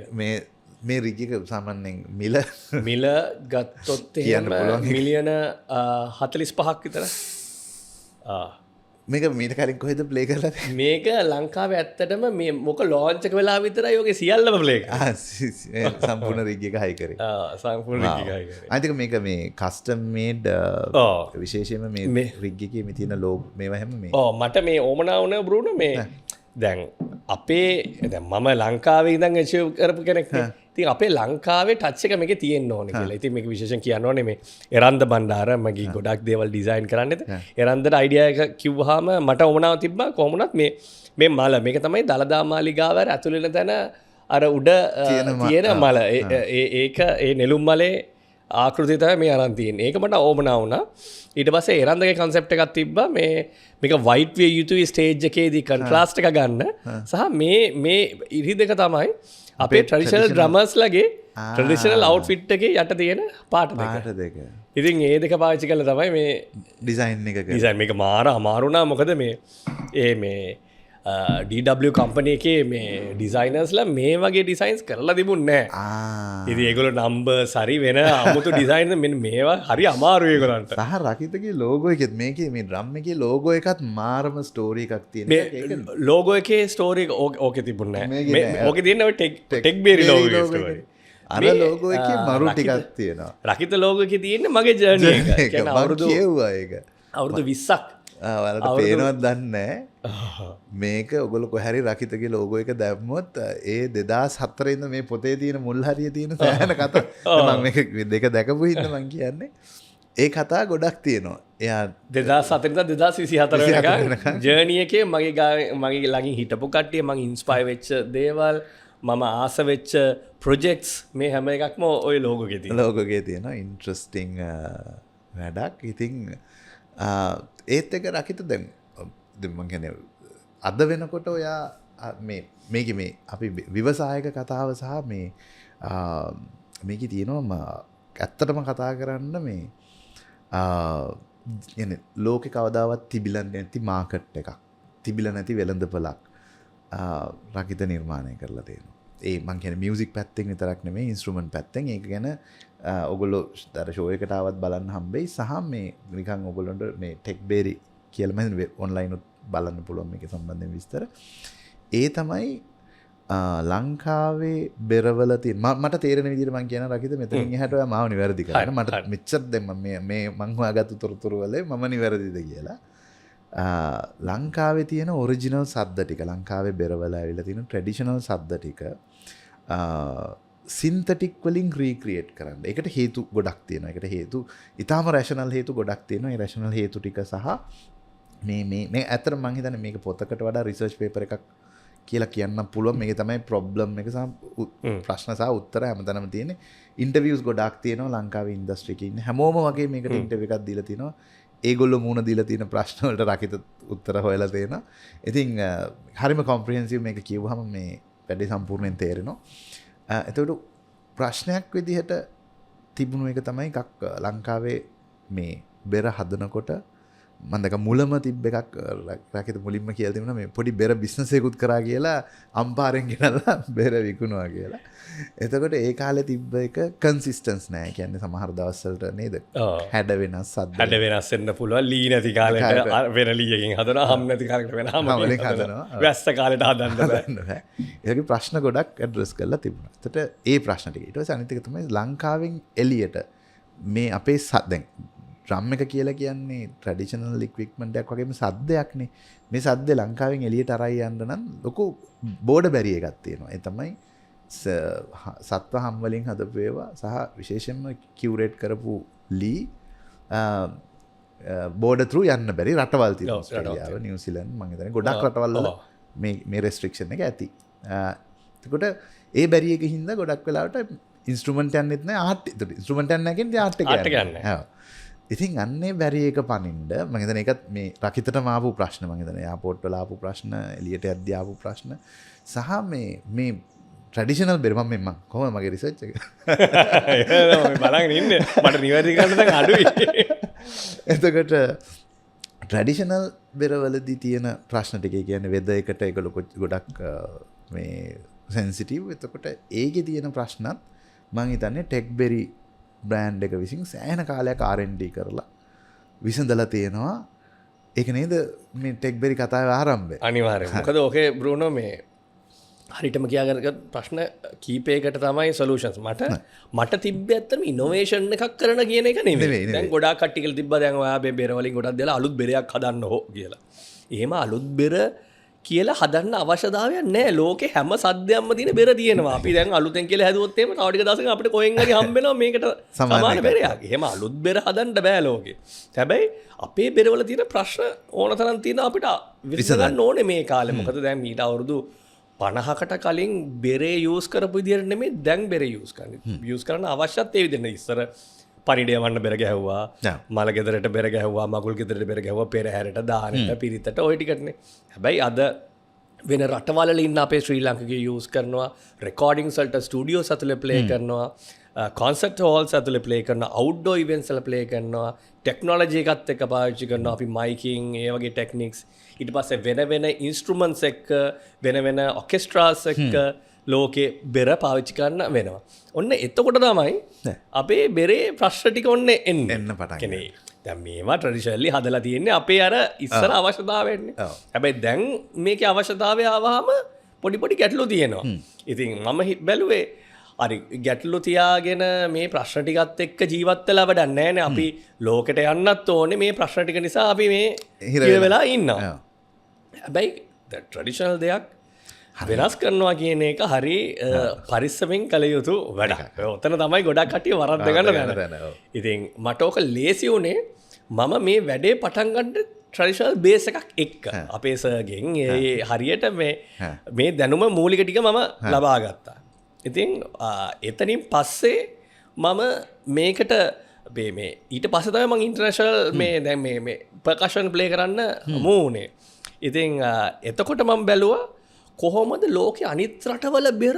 S1: මේ රිග් එක සාමාන්‍යයෙන්
S2: මිල ගත්තොත්
S1: කියන්න පුළුවන්.
S2: මිලියන 45ක් විතර.
S1: මේක මීට කලින් කොහෙද ප්ලේ කරලා තියෙන්නේ?
S2: මේක ලංකාවේ ඇත්තටම මේ මොක ලොන්ච් එක වෙලා විතරයි ඔගේ සියල්ලම ප්ලේ කරා.
S1: සම්පූර්ණ රිග් එක හයි කරේ.
S2: සම්පූර්ණ රිග් එක හයි කරේ.
S1: අනිත් එක මේක මේ කස්ටම් මේඩ් විශේෂයෙන්ම මේ රිග් එකේ මේ තියෙන ලෝගෝ මේවා හැම මේ.
S2: මට මේ ඕමනා වුණා බ්‍රූනෝ මේ දැන් අපේ දැන් මම ලංකාවේ ඉඳන් ඇචීව් කරපු කෙනෙක් නේ. ඉතින් අපේ ලංකාවේ ටච් එක මේකේ තියෙන්න ඕනේ කියලා. ඉතින් මේක විශේෂයෙන් කියන්න ඕනේ මේ එරන්ද බණ්ඩාර මගේ ගොඩක් දේවල් ඩිසයින් කරන්නේද. එරන්දට අයිඩියා එක කිව්වහම මට ඕමනාව තිබ්බා කොහොමුණත් මේ මල මේක තමයි දලදා මාලිගාව ඇතුළේ වෙන තැන අර උඩ තියෙන මල. ඒක ඒ නෙළුම් මලේ ආකෘතිය තමයි මේ අරන් තියෙන්නේ. ඒක මට ඕමනා වුණා. ඊට පස්සේ එරන්දගේ කන්සෙප්ට් එකක් තිබ්බා මේක වයිට් විය යුතුයි ස්ටේජ් එකේදී කන්ට්‍රාස්ට් එක ගන්න. සහ මේ ඉරි දෙක තමයි අපේ ට්‍රැඩිෂනල් ඩ්‍රමර්ස් ලගේ ට්‍රැඩිෂනල් අවුට්ෆිට් එකේ යට තියෙන පාට දෙක. ඉතින් ඒ දෙක පාවිච්චි කරලා තමයි මේ
S1: ඩිසයින් එක කරේ.
S2: ඩිසයින් මේක මාර අමාරුණා. මොකද මේ DW කම්පනි එකේ මේ ඩිසයිනර්ස්ලා මේ වගේ ඩිසයින්ස් කරලා තිබුණේ නැහැ. ඉතින් ඒගොල්ලෝ නම්බර්ස් හරි වෙන අමුතු ඩිසයින් මෙන්න මේවා හරි අමාරුයි ඒගොල්ලන්ට.
S1: සහ රකිතගේ ලෝගෝ එකෙත් මේකේ මේ ඩ්‍රම් එකේ ලෝගෝ එකත් මාරම ස්ටෝරි එකක් තියෙනවා.
S2: මේ ලෝගෝ එකේ ස්ටෝරි එක ඕකේ තිබුණේ නැහැ. ඕකේ තියෙන ඔය ටෙක් බේරි ලෝගෝ ස්ටෝරි.
S1: අර ලෝගෝ එකේ මරු ටිකක් තියෙනවා.
S2: රකිත ලෝගෝ එකේ තියෙන්නේ මගේ ජර්නි එක. කියන්නේ අවුරුදු
S1: කියුවා ඒක.
S2: අවුරුදු 20ක්
S1: වලට පේනවත් දන්නේ මේක ඔයගොල්ලෝ කොහරි රකිතගේ ලෝගෝ එක දැම්මොත් ඒ 2004 ඉඳන් මේ පොතේ තියෙන මුල් හරිය තියෙන සෑහෙන කතා මම මේක දෙක දැකපු හින්දා මම කියන්නේ ඒ කතා ගොඩක් තියෙනවා. එයා
S2: 2007 ඉඳන් 2024 වෙනකන් ජර්නි එකේ මගේ ළඟින් හිටපු කට්ටිය මම ඉන්ස්පයර් වෙච්ච දේවල් මම ආස වෙච්ච ප්‍රොජෙක්ට්ස් මේ හැම එකක්ම ওই ලෝගෝ එකේ තියෙනවා.
S1: ලෝගෝ එකේ තියෙනවා ඉන්ට්‍රස්ටිං වැඩක්. ඉතින් ඒත් එක රකිත දැන් මම කියන්නේ අද වෙනකොට ඔයා මේකේ මේ අපි විවසායක කතාව සහ මේකේ තියෙනවා ඇත්තටම කතා කරන්න මේ කියන්නේ ලෝකේ කවදාවත් තිබිලා නැති මාකට් එකක් තිබිලා නැති වෙළඳපොළක් රකිත නිර්මාණය කරලා තියෙනවා. ඒ මං කියන්නේ මියුසික් පැත්තෙන් විතරක් නෙමෙයි ඉන්ස්ට්‍රුමන්ට් පැත්තෙන්. ඒක ගැන ඔයගොල්ලෝ අර ෂෝ එකට ආවත් බලන්න හම්බෙයි. සහ මේ නිකන් ඔයගොල්ලන්ට මේ ටෙක් බේරි කියලා මම ඔන්ලයින් උත් බලන්න පුළුවන් මේක සම්බන්ධයෙන් විස්තර. ඒ තමයි ලංකාවේ බෙරවල තියෙන මට තේරෙන විදිහට මම කියන රකිත මෙතනින් එහාට ඔයා මාව නිවැරදි කරන්න. මට මෙච්චර දැන් මේ මං හොයාගත්තු තොරතුරු වල මම නිවැරදිද කියලා. ලංකාවේ තියෙන ඔරිජිනල් සද්ද ටික ලංකාවේ බෙරවල ඇවිල්ලා තියෙන ට්‍රැඩිෂනල් සද්ද ටික සින්තටික් වලින් රීක්‍රියේට් කරන්න. ඒකට හේතු ගොඩක් තියෙනවා. ඒකට හේතු ඊටාම රැෂනල් හේතු ගොඩක් තියෙනවා. ඒ රැෂනල් හේතු ටික සහ මේ ඇත්තට මම හිතන්නේ මේක පොතකට වඩා රිසර්ච් පේපර් එකක් කියලා කියන්න පුළුවන්. මේක තමයි ප්‍රොබ්ලම් එක සහ ප්‍රශ්න සහ උත්තර හැමතැනම තියෙන්නේ. ඉන්ටර්විව්ස් ගොඩක් තියෙනවා ලංකාවේ ඉන්ඩස්ට්‍රි එකේ ඉන්න හැමෝම වගේ මේකට ඉන්ටර්විව් එකක් දීලා තිනවා. ඒගොල්ලෝ මුණ දීලා තියෙන ප්‍රශ්න වලට රකිත උත්තර හොයලා තියෙනවා. ඉතින් හරිම කොම්ප්‍රිහෙන්සිව් මේක කියවුවම මේ වැඩේ සම්පූර්ණයෙන් තේරෙනවා. එතකොට ප්‍රශ්නයක් විදිහට තිබුණු එක තමයි එකක් ලංකාවේ මේ බෙර හදනකොට මම දැක මුලම තිබ්බ එකක් රකිත මුලින්ම කියලා තිබුණා මේ පොඩි බෙර බිස්නස් එකකුත් කරා කියලා අම්පාරෙන් ගෙනල්ලා බෙර විකුණුවා කියලා. එතකොට ඒ කාලේ තිබ්බ එක කන්සිස්ටන්ස් නෑ. කියන්නේ සමහර දවස්වලට නේද? හැඩ වෙනස් සද්ද.
S2: හැඩ වෙනස් වෙන්න පුළුවන්. ලී නැති කාලෙට වෙන ලී එකකින් හදනවා. හම් නැති කාලෙට වෙන හම් වලින් හදනවා. වැස්ස කාලෙට හදන්න බෑ.
S1: ඒකේ ප්‍රශ්න ගොඩක් ඇඩ්‍රස් කරලා තිබුණා. එතකොට ඒ ප්‍රශ්න ටික. ඊට පස්සේ අනිත් එක තමයි ලංකාවෙන් එළියට මේ අපේ දැන් ඩ්‍රම් එක කියලා කියන්නේ ට්‍රැඩිෂනල් ඉක්විප්මන්ට් එකක් වගේම සද්දයක්නේ. මේ සද්ද ලංකාවෙන් එළියට අරයි යන්න නම් ලොකු බෝඩ බැරිය එකක් තියෙනවා. ඒ තමයි සත්ව හම් වලින් හදපු ඒවා සහ විශේෂයෙන්ම කියුරේට් කරපු ලී බෝඩර් ත්‍රූ යන්න බැරි රටවල් තියෙනවා. ඔස්ට්‍රේලියාව, නිව්සීලන්ත මම හිතන්නේ ගොඩක් රටවල් වල මේ රෙස්ට්‍රික්ෂන් එක ඇති. එතකොට ඒ බැරිය එක හින්දා ගොඩක් වෙලාවට ඉන්ස්ට්‍රුමන්ට් යන්නෙත් නැහැ ආර්ට්. ඒතර ඉන්ස්ට්‍රුමන්ට් යන්නේ නැහැ කියන්නේ ආර්ට් එක
S2: ආර්ට් එක යන්නේ.
S1: ඔව්. ඉතින් අන්නේ බැරි එක පනින්න මම හිතන්නේ ඒකත් මේ රකිතටම ආපු ප්‍රශ්න මම හිතන්නේ එයාපෝට් වල ආපු ප්‍රශ්න එළියට යද්දී ආපු ප්‍රශ්න සහ මේ ට්‍රැඩිෂනල් බෙර මම කොහොමද මගේ රිසර්ච් එක
S2: බලන් ඉන්නේ මට නිවැරදි කරන්න දැන් අඩුයි.
S1: එතකොට ට්‍රැඩිෂනල් බෙරවලදී තියෙන ප්‍රශ්න ටික කියන්නේ වෙද එකට ඒගොල්ලෝ ගොඩක් මේ සෙන්සිටිව්. එතකොට ඒකේ තියෙන ප්‍රශ්නත් මම හිතන්නේ ටෙක්බෙරි බ්‍රෑන්ඩ් එක විසින් සෑහෙන කාලයක් R&D කරලා විසඳලා තියෙනවා. ඒක නේද මේ ටෙක්බෙරි කතාවේ ආරම්භය.
S2: අනිවාර්යයෙන්. මොකද ඕකේ බ්‍රූනෝ මේ හරිටම කියාගන්න ප්‍රශ්න කීපයකට තමයි සොලියුෂන්ස් මට තිබ්බේ ඇත්තටම ඉනෝවේෂන් එකක් කරන කියන එක නෙමෙයි. දැන් ගොඩාක් කට්ටිය කියලා තිබ්බා දැන් ඔයා බෙර වලින් ගොඩක් දාලා අලුත් බෙරයක් හදන්න ඕ කියලා. එහෙම අලුත් බෙර කියලා හදන්න අවශ්‍යතාවයක් නැහැ. ලෝකේ හැම සද්දයක්ම තියෙන බෙර තියෙනවා. අපි දැන් අලුතෙන් කියලා හැදුවොත් එහෙම තව ටික දවසකින් අපිට කොහෙන් හරි හම්බ වෙනවා මේකට සමාන බෙරයක්. එහෙම අලුත් බෙර හදන්න බෑ ලෝකේ. හැබැයි අපේ බෙරවල තියෙන ප්‍රශ්න ඕන තරම් තියෙනවා අපිට විසඳන්න ඕනේ මේ කාලේ. මොකද දැන් මීට අවුරුදු 50කට කලින් බෙරේ යූස් කරපු විදිහට නෙමෙයි දැන් බෙරේ යූස් කරන්නේ. යූස් කරන්න අවශ්‍යත් ඒ විදිහට ඉස්සර පරිඩය වන්න බෙර ගැහුවා, මල ගෙදරට බෙර ගැහුවා, මගුල් ගෙදරට බෙර ගැහුවා, පෙරහැරට දානෙට පිරිතට ওই ටිකටනේ. හැබැයි අද වෙන රටවල ඉන්න අපේ ශ්‍රී ලාංකිකයෝ යූස් කරනවා, රෙකෝඩින්ග්ස් වලට ස්ටුඩියෝස් ඇතුලේ ප්ලේ කරනවා, කොන්සර්ට් හෝල්ස් ඇතුලේ ප්ලේ කරනවා, අවුට්ඩෝර් ඉවෙන්ට්ස් වල ප්ලේ කරනවා, ටෙක්නොලොජි එකත් එක්ක පාවිච්චි කරනවා අපි මයිකින් ඒ වගේ ටෙක්නික්ස්. ඊට පස්සේ වෙන වෙන ඉන්ස්ට්‍රුමන්ට්ස් එක්ක වෙන වෙන ඔකෙස්ට්‍රාස් එක්ක ලෝකේ බෙර පාවිච්චි කරන්න වෙනවා. ඔන්න එතකොට තමයි අපේ බෙරේ ප්‍රශ්න ටික ඔන්න එන්න පටන් ගන්නේ. දැන් මේවා ට්‍රැඩිෂනලි හදලා තියෙන්නේ අපේ අර ඉස්සර අවශ්‍යතාවයන්නේ. හැබැයි දැන් මේකේ අවශ්‍යතාවය ආවහම පොඩි පොඩි ගැටලු තියෙනවා. ඉතින් මම බැලුවේ හරි ගැටලු තියාගෙන මේ ප්‍රශ්න ටිකත් එක්ක ජීවත් වෙලා වැඩක් නැහැ නේ. අපි ලෝකෙට යන්නත් ඕනේ මේ ප්‍රශ්න ටික නිසා අපි මේ හිර වෙලා ඉන්නවා. හැබැයි ට්‍රැඩිෂනල් දෙයක් වෙනස් කරනවා කියන එක හරි පරිස්සමෙන් කළ යුතු වැඩක්. ඔතන තමයි ගොඩක් කට්ටිය වරද්ද ගන්න බෑ. ඉතින් මට ඕක ලේසි වුණේ මම මේ වැඩේ පටන් ගන්න ට්‍රැඩිෂනල් බේස් එකක් එක්ක. අපේ සර්ගෙන් ඒ හරියට මේ දැනුම මූලික ටික මම ලබා ගත්තා. ඉතින් එතනින් පස්සේ මම මේකට මේ ඊට පස්සේ තමයි මම ඉන්ටර්නැෂනල් මේ දැන් මේ පර්කෂන් ප්ලේ කරන්න මූනේ. ඉතින් එතකොට මම බැලුවා කොහොමද ලෝකෙ අනිත් රටවල බෙර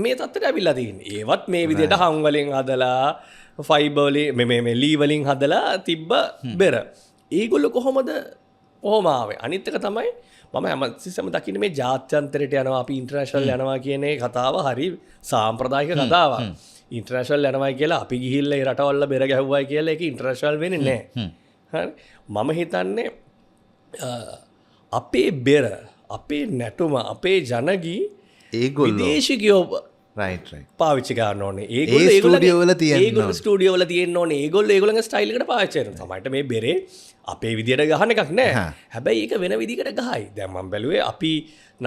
S2: මේ තත්ත්වයට ඇවිල්ලා තියෙන්නේ. ඒවත් මේ විදිහට හම් වලින් හදලා ෆයිබර් වලින් මේ ලී වලින් හදලා තිබ්බ බෙර. ඒගොල්ලෝ කොහොම ආවේ? අනිත් එක තමයි මම හැමතිස්සෙම දකින්නේ මේ ජාත්‍යන්තරයට යනවා අපි ඉන්ටර්නැෂනල් යනවා කියන ඒ කතාව හරි සාම්ප්‍රදායික කතාවක්. ඉන්ටර්නැෂනල් යනවා කියලා අපි ගිහිල්ලා ඒ රටවල බෙර ගැහුවයි කියලා ඒක ඉන්ටර්නැෂනල් වෙන්නේ නැහැ. හරි. මම හිතන්නේ අපේ බෙර අපේ නැටුම අපේ ජනගී විදේශිකයෝ පාවිච්චි කරන්න ඕනේ. ඒගොල්ලෝ ස්ටුඩියෝ වල තියෙන්න ඕනේ. ඒගොල්ලෝ ඒගොල්ලන්ගේ ස්ටයිල් එකට පාවිච්චි කරනවා. සමහරට මේ බෙරේ අපේ විදියට ගහන එකක් නෑ. හැබැයි ඒක වෙන විදිහකට ගහයි. දැන් මම බැලුවේ අපි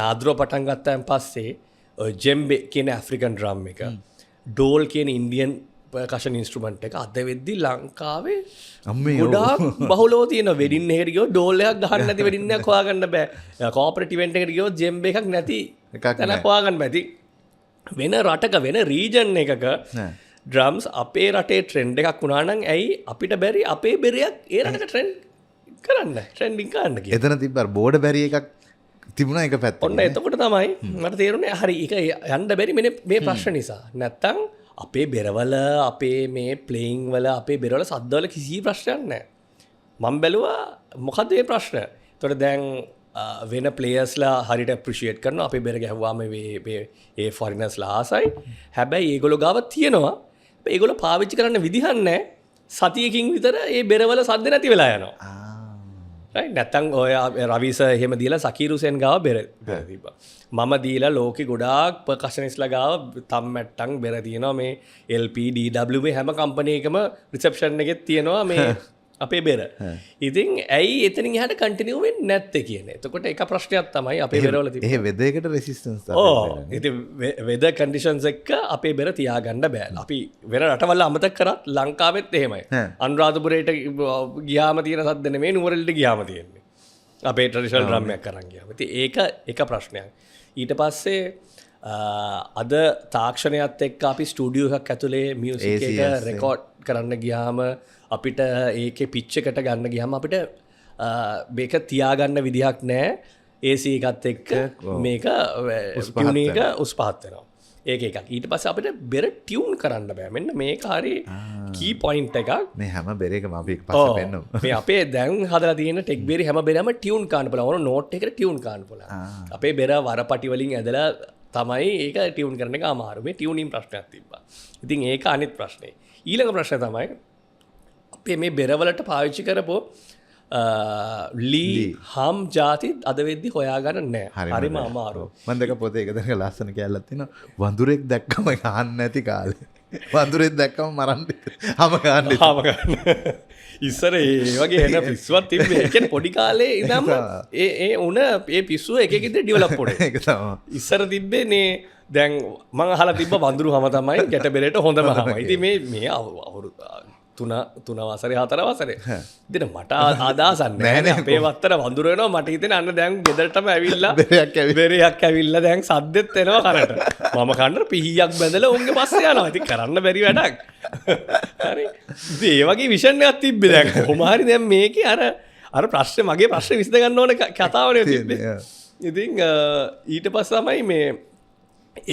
S2: නාද්‍රෝ පටන් ගත්තාන් පස්සේ ජෙම්බේ කියන ඇෆ්‍රිකන් ඩ්‍රම් එක, ඩෝල් කියන ඉන්දියන් පර්කෂන් ඉන්ස්ට්‍රුමන්ට් එක අද වෙද්දි ලංකාවේ ගොඩාක් බහුලව තියෙන. වෙඩින් එකට ගියොත් ඩෝල් එකක් ගහන්න නැති වෙඩින් එකක් හොයාගන්න බෑ. කෝපරේට් ඉවෙන්ට් එකකට ගියොත් ජෙම්බේ එකක් නැති තැනක් හොයාගන්න බෑ. වෙන රටක වෙන රීජන් එකක ඩ්‍රම්ස් අපේ රටේ ට්‍රෙන්ඩ් එකක් වුණා නම් ඇයි අපිට බැරි අපේ බෙරයක් ඒ රටක ට්‍රෙන්ඩ් කරන්න ට්‍රෙන්ඩින් කරන්න කියලා.
S1: එතන තිබ්බ බෝඩ බැරි එකක් තිබුණා එක පැත්තට.
S2: ඔන්න එතකොට තමයි මට තේරුනේ හරි ඒක යන්න බැරි මේ ප්‍රශ්න නිසා. නැත්තම් අපේ බෙරවල අපේ මේ ප්ලේයිං වල අපේ බෙරවල සද්දවල කිසි ප්‍රශ්නයක් නැහැ. මම බැලුවා මොකද්ද මේ ප්‍රශ්න? ඒතකොට දැන් වෙන ප්ලේයර්ස්ලා හරියට ඇප්‍රීෂিয়েට් කරනවා අපේ බෙර ගැහුවාම ඒ ෆොරිනර්ස්ලා ආසයි. හැබැයි ඒගොල්ලෝ ගාව තියෙනවා. ඒගොල්ලෝ පාවිච්චි කරන්න විදිහක් නැහැ. සතියකින් විතර ඒ බෙරවල සද්ද නැති වෙලා යනවා. නැත්තම් ඔය රවිස එහෙම දීලා සකීර් හුසේන් ගාව බෙර තිබ්බා. මම දීලා ලෝකෙ ගොඩාක් පර්කෂනිස්ලා ගාව තම් මැට්ටම් බෙර තියෙනවා. මේ LP DW මේ හැම කම්පැනි එකම රිසෙප්ෂන් එකෙත් තියෙනවා මේ අපේ බෙර. ඉතින් ඇයි එතනින් එහාට කන්ටිනියු වෙන්නේ නැත්තේ කියන. එතකොට එක ප්‍රශ්නයක් තමයි අපේ බෙරවල තියෙන්නේ.
S1: ඒ වෙදරේකට රෙසිස්ටන්ස් තමයි.
S2: ඔව්. ඉතින් වෙදර් කන්ඩිෂන්ස් එක්ක අපේ බෙර තියාගන්න බෑ. අපි වෙන රටවල අමතක කරත් ලංකාවෙත් එහෙමයි. අනුරාධපුරයට ගියාම තියෙන සද්ද නෙමෙයි නුවරඑළියට ගියාම තියෙන්නේ. අපේ ට්‍රැඩිෂනල් ඩ්‍රම් එකක් අරන් ගියාම. ඉතින් ඒක එක ප්‍රශ්නයක්. ඊට පස්සේ අද තාක්ෂණයත් එක්ක අපි ස්ටුඩියෝ එකක් ඇතුලේ මියුසික් එක රෙකෝඩ් කරන්න ගියාම අපිට ඒකේ පිච් එකට ගන්න ගියාම අපිට මේක තියාගන්න විදිහක් නැහැ AC එකත් එක්ක මේක ටියුනින් එක උස් පහත් වෙනවා ඒක එකක් ඊට පස්සේ අපිට බෙර ටියුන් කරන්න බෑ මෙන්න මේක හරි කී පොයින්ට් එකක්
S1: මේ හැම බෙරේකම අපි පස්සේ පෙන්නමු
S2: මේ අපේ දැන් හදලා තියෙන ටෙක් බෙරි හැම බෙරම ටියුන් කරන්න පුළුවන් ඕන නෝට් එකට ටියුන් කරන්න පුළුවන් අපේ බෙර වරපටි වලින් ඇදලා තමයි ඒක ටියුන් කරන එක අමාරු මේ ටියුනින් ප්‍රශ්නයක් තිබ්බා ඉතින් ඒක අනිත් ප්‍රශ්නේ ඊළඟ ප්‍රශ්නේ තමයි අපේ මේ බෙරවලට පාවිච්චි කරපෝ ලී හම් ජාති අද වෙද්දි හොයාගන්න නෑ හරිම අමාරු
S1: මම දැක පොතේ එක දැක ලස්සන කැලලක් තියෙනවා වඳුරෙක් දැක්කම ගහන්න නැති කාලේ වඳුරෙක් දැක්කම මරන්න හැම ගන්න
S2: ඉස්සර ඒ වගේ එන පිස්සුවක් තිබ්බේ ඒ කියන්නේ පොඩි කාලේ ඉඳන්ම ඒ උණ ඒ පිස්සුව එකෙකින්ද ඩෙවලොප් වුණේ
S1: ඒක තමයි
S2: ඉස්සර තිබ්බේ නේ දැන් මම අහලා තිබ්බ වඳුරු හැම තමයි ගැට බෙරේට හොඳම හැම ඉතින් මේ අවුරුදු තුන වසරේ 4 වසරේ ඉතින් මට ආදාසක් නැහැ අපේ වත්තර වඳුර වෙනවා මට හිතෙන අන්න දැන් ගෙදරටම ඇවිල්ලා බෙරයක් ඇවිල්ලා දැන් සද්දෙත් එනවා කරට මම කන්න පිහියක් බැඳලා උන්ගේ පස්සේ යනවා ඉතින් කරන්න බැරි වැඩක් හරි ඉතින් ඒ වගේ විෂන් එකක් තිබ්බේ දැන් කොහොම හරි දැන් මේකේ අර ප්‍රශ්නේ මගේ ප්‍රශ්නේ විසඳ ගන්න ඕන කතාවනේ තිබ්බේ ඉතින් ඊට පස්සේ තමයි මේ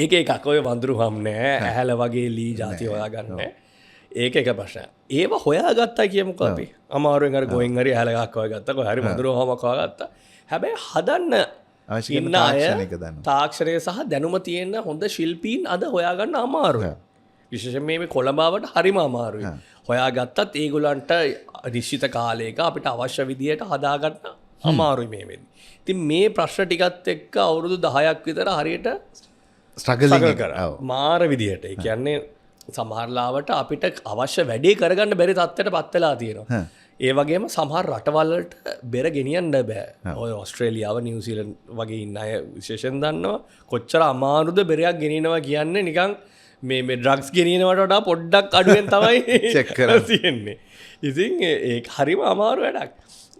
S2: ඒක එකක් ඔය වඳුරු හම් නෑ ඇහැල වගේ ලී ಜಾති හොයාගන්න නෑ ඒක එක ප්‍රශ්නයක්. ඒව හොයාගත්තා කියමුකෝ අපි. අමාරුවෙන් අර ගෝයින් හරි ඇහැලගක් හොයාගත්තා. කොහේ හරි වඳුරු හමක් හොයාගත්තා. හැබැයි හදන්න ඉන්න අය තාක්ෂණය සහ දැනුම තියෙන හොඳ ශිල්පීන් අද හොයාගන්න අමාරුයි. විශේෂයෙන් මේ කොළඹාවට හරිම අමාරුයි. හොයාගත්තත් ඒගොල්ලන්ට නිශ්චිත කාලයක අපිට අවශ්‍ය විදියට හදාගන්න අමාරුයි මේ වෙන්නේ. ඉතින් මේ ප්‍රශ්න ටිකත් එක්ක අවුරුදු 10ක් විතර හරියට
S1: ස්ට්‍රගලින්
S2: කරා. මාර විදියට. ඒ කියන්නේ සමහරලාවට අපිට අවශ්‍ය වැඩේ කරගන්න බැරි තත්ත්වයට පත් වෙලා තියෙනවා. ඒ වගේම සමහර රටවල් වලට බෙර ගෙනියන්න බෑ. ඔය ඕස්ට්‍රේලියාව, නිව්සීලන්ත වගේ ඉන්න අය විශේෂයෙන් දන්නවා කොච්චර අමාරුද බෙරයක් ගෙනියනවා කියන්නේ නිකන් මේ ඩ්‍රග්ස් ගෙනියනවට වඩා පොඩ්ඩක් අඩුවෙන් තමයි චෙක් කරලා තියෙන්නේ. ඉතින් ඒක හරිම අමාරු වැඩක්.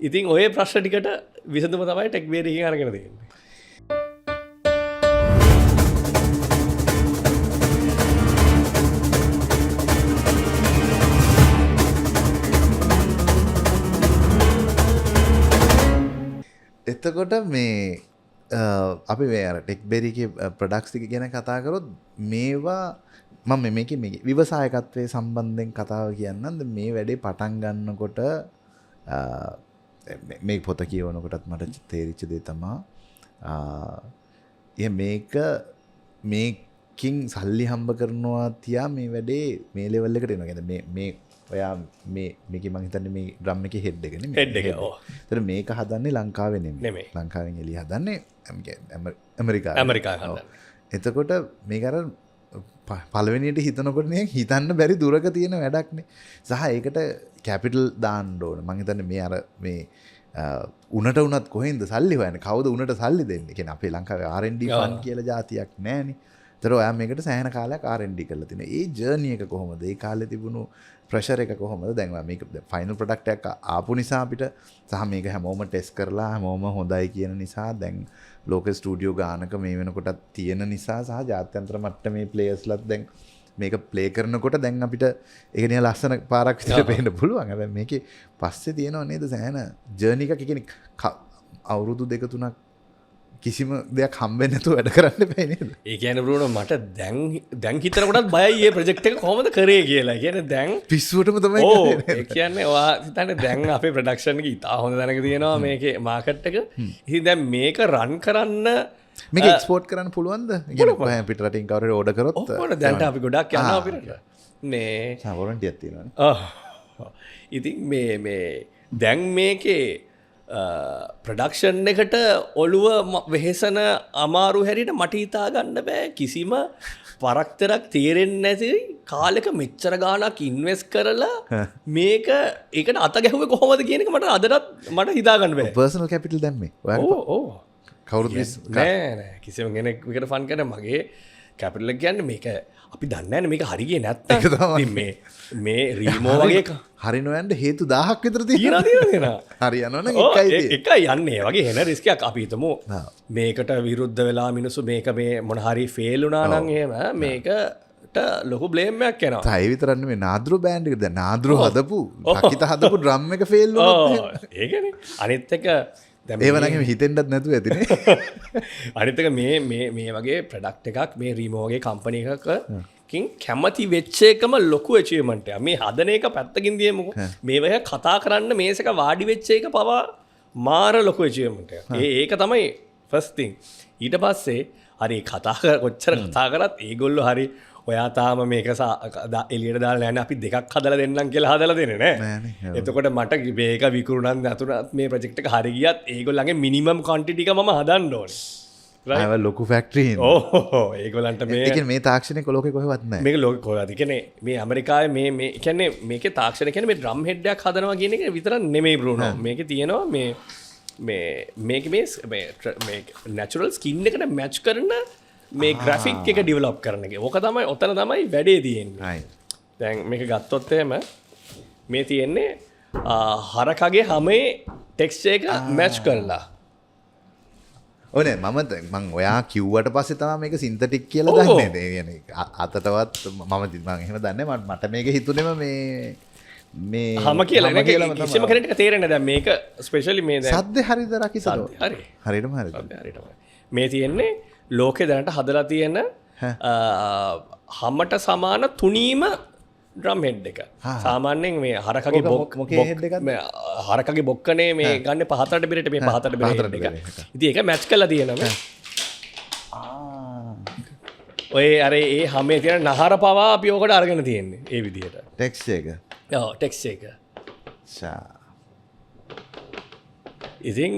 S2: ඉතින් ඔය ප්‍රශ්න ටිකට විසඳුම තමයි ටෙක් බේරිකින් අරගෙන තියෙන්නේ.
S1: එතකොට මේ අපි මේ අර ටෙක් බෙරිකේ ප්‍රොඩක්ට්ස් ටික ගැන කතා කරොත් මේවා මම මේකේ විවසායකත්වයේ සම්බන්ධයෙන් කතාව කියන්නම්. මේ වැඩේ පටන් ගන්නකොට මේ පොත කියවනකොටත් මට තේරිච්ච දේ තමයි මේකින් සල්ලි හම්බ කරනවා තියා මේ වැඩේ මේ ලෙවල් එකට එනවා. කියන්නේ මේ ඔයා මේක මං හිතන්නේ මේ ඩ්‍රම් එකේ හෙඩ් එක නෙමෙයි.
S2: හෙඩ් එක ඔව්.
S1: ඒතර මේක හදන්නේ ලංකාවේ නෙමෙයි. ලංකාවෙන් එළිය හදන්නේ ඇමරිකාවේ. එතකොට මේක අර පළවෙනියට හිතනකොට නේ හිතන්න බැරි දුරක තියෙන වැඩක්නේ. සහ ඒකට කැපිටල් දාන්න ඕන. මං හිතන්නේ මේ අර මේ උනට උනත් කොහෙන්ද සල්ලි හොයන්නේ? කවුද උනට සල්ලි දෙන්නේ? කියන්නේ අපේ ලංකාවේ R&D ෆන්ඩ් කියලා જાතියක් නැහැනේ. ඒතර ඔයා මේකට සෑහෙන කාලයක් R&D කරලා තිනවා. ඒ ජර්නි එක කොහොමද? ඒ කාලේ තිබුණු ප්‍රෙෂර් එක කොහොමද? දැන් මේක ෆයිනල් ප්‍රොඩක්ට් එකක් ආපු නිසා අපිට සහ මේක හැමෝම ටෙස්ට් කරලා හැමෝම හොඳයි කියන නිසා දැන් ලෝකල් ස්ටුඩියෝ ගානක මේ වෙනකොටත් තියෙන නිසා සහ ජාත්‍යන්තර මට්ටමේ ප්ලේයර්ස්ලත් දැන් මේක ප්ලේ කරනකොට දැන් අපිට ඒක නිකන් ලස්සන පාරක් විදිහට පේන්න පුළුවන්. හැබැයි මේකේ පස්සේ තියෙනව නේද සෑහෙන ජර්නි එකක්. කියන්නේ අවුරුදු 2-3ක් කිසිම දෙයක් හම්බෙන්නේ නැතුව වැඩ කරන්න බෑ නේද?
S2: ඒ කියන්නේ බ්‍රෝනෝ මට දැන් හිතනකොටත් බයයි මේ ප්‍රොජෙක්ට් එක කොහොමද කරේ කියලා. කියන්නේ දැන්
S1: පිස්සුවටම තමයි
S2: කරන්නේ. ඒ කියන්නේ ඔයා හිතන්නේ දැන් අපේ ප්‍රොඩක්ෂන් එක ඉතා හොඳ තැනක තියෙනවා මේකේ මාකට් එක. ඉතින් දැන් මේක රන් කරන්න
S1: මේක එක්ස්පෝර්ට් කරන්න පුළුවන්ද? කියන්නේ පිට රටින් කවුරු ඕඩර් කරොත්
S2: ඔව් දැන්ට අපි ගොඩක් යනවා අපිට. මේ
S1: වොරන්ටියක් තියෙනවානේ.
S2: ඉතින් මේ දැන් මේකේ ප්‍රඩක්ෂන් එකට ඔළුව වෙහෙසන අමාරු හැරියට මට හිතා ගන්න බෑ කිසිම පරක්තරක් තේරෙන්නේ නැති කාලෙක මෙච්චර ගාණක් ඉන්වෙස්ට් කරලා මේක ඒකට අත ගැහුවේ කොහොමද කියන එක මට අදටත් මට හිතා ගන්න බෑ.
S1: පර්සනල් කැපිටල් දැම්මේ.
S2: ඔව්
S1: කවුරුත්
S2: නෑ කිසිම කෙනෙක් විකට ෆන් කරන මගේ කැපිටල් කියන්නේ මේක අපි දන්නේ නැහැ මේක හරි ගියේ නැත්තම්. ඉතින් මේ රීමෝ වගේ
S1: හරි නොයන්න හේතු 1000ක් විතර තියෙනවා.
S2: තියෙනවා.
S1: හරි යනවනම්
S2: එකයි යන්නේ. වගේ එන රිස්ක් එකක් අපි හිතමු. මේකට විරුද්ධ වෙලා මිනිස්සු මේක මේ මොන හරි ෆේල් වුණා නම් එහෙම මේකට ලොකු බ්ලේම් එකක් එනවා.
S1: ඒ විතරක් නෙමෙයි නාද්‍රෝ බෑන්ඩ් එක දැන් නාද්‍රෝ හදපු අකිත හදපු ඩ්‍රම් එක ෆේල් වුණොත්
S2: ඒකනේ. අනිත් එක
S1: ඒව නම් හිතෙන්නත් නැතුව ඇතිනේ.
S2: අනිත් එක මේ වගේ ප්‍රොඩක්ට් එකක් මේ රීමෝ වගේ කම්පැනි එකකින් කැමති වෙච්ච එකම ලොකු අචීව්මන්ට් එකක්. මේ හදන එක පැත්තකින් දියමුකෝ. මේ වගේ කතා කරන්න මේසක වාඩි වෙච්ච එක පවා මාර ලොකු අචීව්මන්ට් එකක්. ඒක තමයි ෆස්ට් තින්. ඊට පස්සේ හරි කොච්චර කතා කරත් ඒගොල්ලෝ හරි ඔයා තාම මේක එලියට දාලා නැහැ අපි දෙකක් හදලා දෙන්නම් කියලා හදලා දෙන්නේ නැහැ. එතකොට මට මේක විකුණන්න නැතුණත් මේ ප්‍රොජෙක්ට් එක හරි ගියත් ඒගොල්ලන්ගේ මිනිමම් ක්වොන්ටිටි එක මම හදන්න ඕනේ.
S1: අය ලොකු ෆැක්ටරි
S2: ඒගොල්ලන්ට
S1: මේ තාක්ෂණය ලෝකෙ කොහෙවත් නැහැ.
S2: මේක ලෝකෙ කොහෙවත් කියන්නේ මේ ඇමරිකාවේ මේ කියන්නේ මේකේ තාක්ෂණ කියන්නේ මේ ඩ්‍රම් හෙඩ් එකක් හදනවා කියන එක විතරක් නෙමෙයි බ්‍රූනෝ. මේකේ තියෙනවා මේක මේ නැචරල් ස්කින් එකට මැච් කරන මේ ග්‍රැෆික් එක ඩිවලොප් කරන එක. ඕක තමයි ඔතන තමයි වැඩේ තියෙන්නේ. දැන් මේක ගත්තොත් එහෙම මේ තියෙන්නේ හරකගේ හැමේ ටෙක්ස්චර් එක මැච් කරලා.
S1: ඕනේ මම ඔයා කිව්වට පස්සේ තමයි මේක සින්තටික් කියලා දන්නේ. ඒ කියන්නේ අතටවත් මම එහෙම දන්නේ මට මේක හිතුනේම මේ
S2: හැම කියලා කිසිම කෙනෙක්ට තේරෙන්නේ දැන් මේක ස්පෙෂලි මේ දැන්
S1: සද්ද හරිද රකිතද?
S2: හරි.
S1: හරියටම හරිද?
S2: හරියටම. මේ තියෙන්නේ ලෝකේ දැනට හදලා තියෙන හැමට සමාන තුනීම ඩ්‍රම් හෙඩ් එක. සාමාන්‍යයෙන් මේ හරකගේ හරකගේ බොක්කනේ මේ ගන්න 5ට බෙරට මේ 5ට බෙරට එක. ඉතින් ඒක මැච් කරලා තියෙනවා. ඔය අර ඒ හැමේ තියෙන නහර පවා අපි ඕකට අරගෙන තියෙන්නේ ඒ විදිහට.
S1: ටෙක්ස්චර් එක.
S2: ඔව් ටෙක්ස්චර් එක. ඉතින්